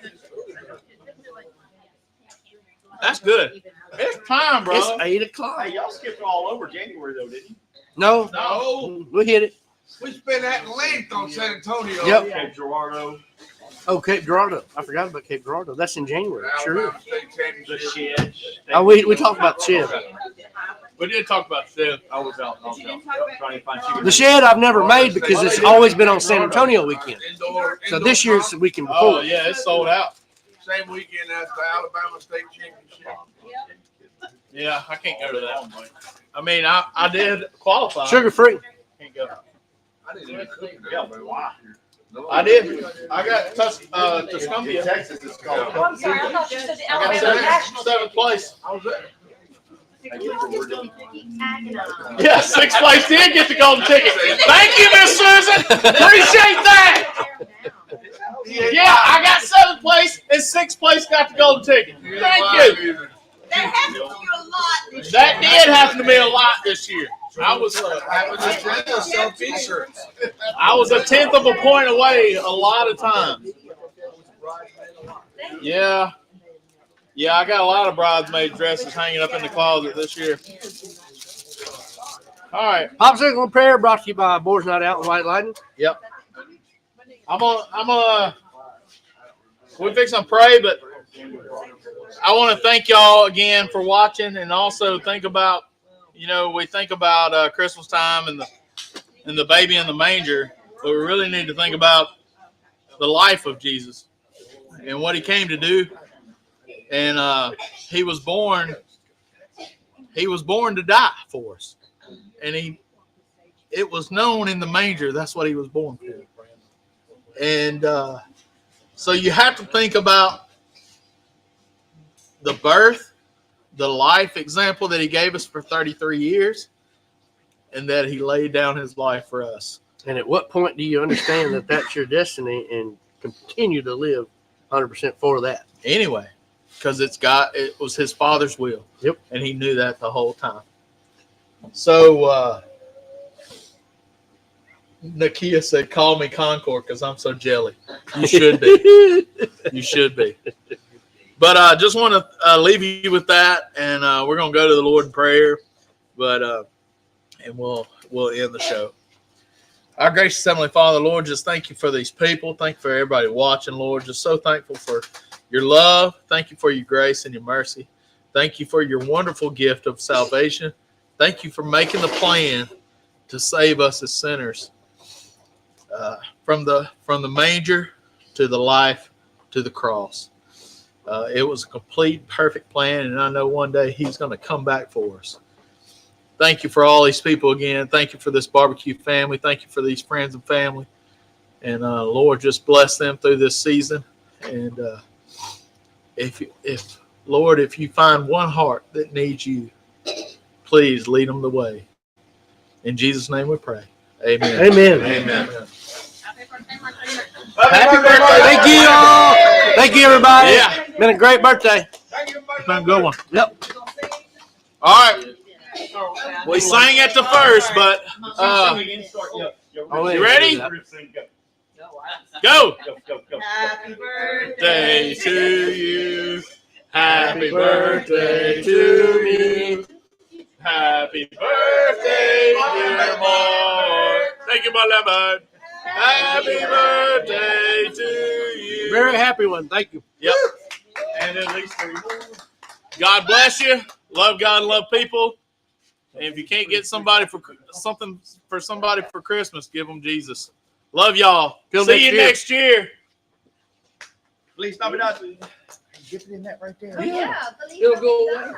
Speaker 1: That's good. It's time, bro.
Speaker 2: It's 8 o'clock.
Speaker 9: Hey, y'all skipped all over January though, didn't you?
Speaker 2: No,
Speaker 1: No.
Speaker 2: we hit it.
Speaker 3: We spent that length on San Antonio.
Speaker 2: Yep.
Speaker 9: Cape Girardeau,
Speaker 2: Oh, Cape Girardeau. I forgot about Cape Girardeau. That's in January. Sure.
Speaker 3: Alabama State
Speaker 9: the
Speaker 3: Championship.
Speaker 9: shed.
Speaker 2: Oh, we talked about the shed.
Speaker 1: We did talk about this.
Speaker 9: I was out. Trying to find chicken.
Speaker 2: The shed I've never made because it's always been on San Antonio weekend. So this year's the weekend
Speaker 1: Oh,
Speaker 2: before.
Speaker 1: yeah, it's sold out.
Speaker 3: Same weekend as the Alabama State Championship.
Speaker 1: Yeah, I can't go to that. I mean, I did qualify.
Speaker 2: Sugar free.
Speaker 1: Can't go.
Speaker 3: I didn't even think that.
Speaker 9: Yeah, wow.
Speaker 1: I did. I got Tuscumbia.
Speaker 6: Texas is called.
Speaker 5: Oh, I'm sorry, I thought you said the
Speaker 1: I got
Speaker 5: Alabama National.
Speaker 1: seventh place.
Speaker 3: I was there.
Speaker 1: Yeah, sixth place did get the golden ticket. Thank you, Miss Susan. Appreciate that. Yeah, I got seventh place, and sixth place got the golden ticket. Thank you.
Speaker 8: That happened to you a lot this
Speaker 1: That did happen to me a lot this year. I was
Speaker 7: Sell t-shirts.
Speaker 1: I was a tenth of a point away a lot of times. Yeah. Yeah, I got a lot of bridesmaid dresses hanging up in the closet this year. All right.
Speaker 2: Popsicle and Prayer brought to you by Boys Night Out and White Lightning.
Speaker 1: Yep. We fixing to pray, but I want to thank y'all again for watching, and also think about, we think about Christmas time and the baby in the manger, but we really need to think about the life of Jesus and what he came to do. And he was born to die for us. And it was known in the manger, that's what he was born for. And so you have to think about the birth, the life example that he gave us for 33 years, and that he laid down his life for us.
Speaker 2: And at what point do you understand that that's your destiny and continue to live 100% for that?
Speaker 1: Anyway, because it was his Father's will.
Speaker 2: Yep.
Speaker 1: And he knew that the whole time. So Nakia said, call me Concord because I'm so jelly. You should be. You should be. But I just want to leave you with that, and we're going to go to the Lord in prayer, and we'll end the show. Our gracious Heavenly Father, Lord, just thank you for these people. Thank you for everybody watching, Lord. Just so thankful for your love. Thank you for your grace and your mercy. Thank you for your wonderful gift of salvation. Thank you for making the plan to save us as sinners. From the manger to the life to the cross. It was a complete, perfect plan, and I know one day he's going to come back for us. Thank you for all these people again. Thank you for this barbecue family. Thank you for these friends and family. And Lord, just bless them through this season. And if you find one heart that needs you, please lead them the way. In Jesus' name we pray. Amen.
Speaker 2: Amen.
Speaker 1: Amen.
Speaker 2: Happy birthday. Thank you all. Thank you, everybody.
Speaker 1: Yeah.
Speaker 2: Been a great birthday.
Speaker 1: It's been a good one.
Speaker 2: Yep.
Speaker 1: All right. We sang at the first, but you ready? Go.
Speaker 8: Happy
Speaker 1: Birthday to you. Happy birthday to me. Happy birthday, dear Lord. Thank you, my lemon. Happy birthday to you.
Speaker 2: Very happy one. Thank you.
Speaker 1: Yep. And at least God bless you. Love God and love people. And if you can't get somebody for Christmas, give them Jesus. Love y'all. See you next year.
Speaker 9: Please stop it out.
Speaker 5: Dip it in that right there.
Speaker 2: Yeah. It'll go away.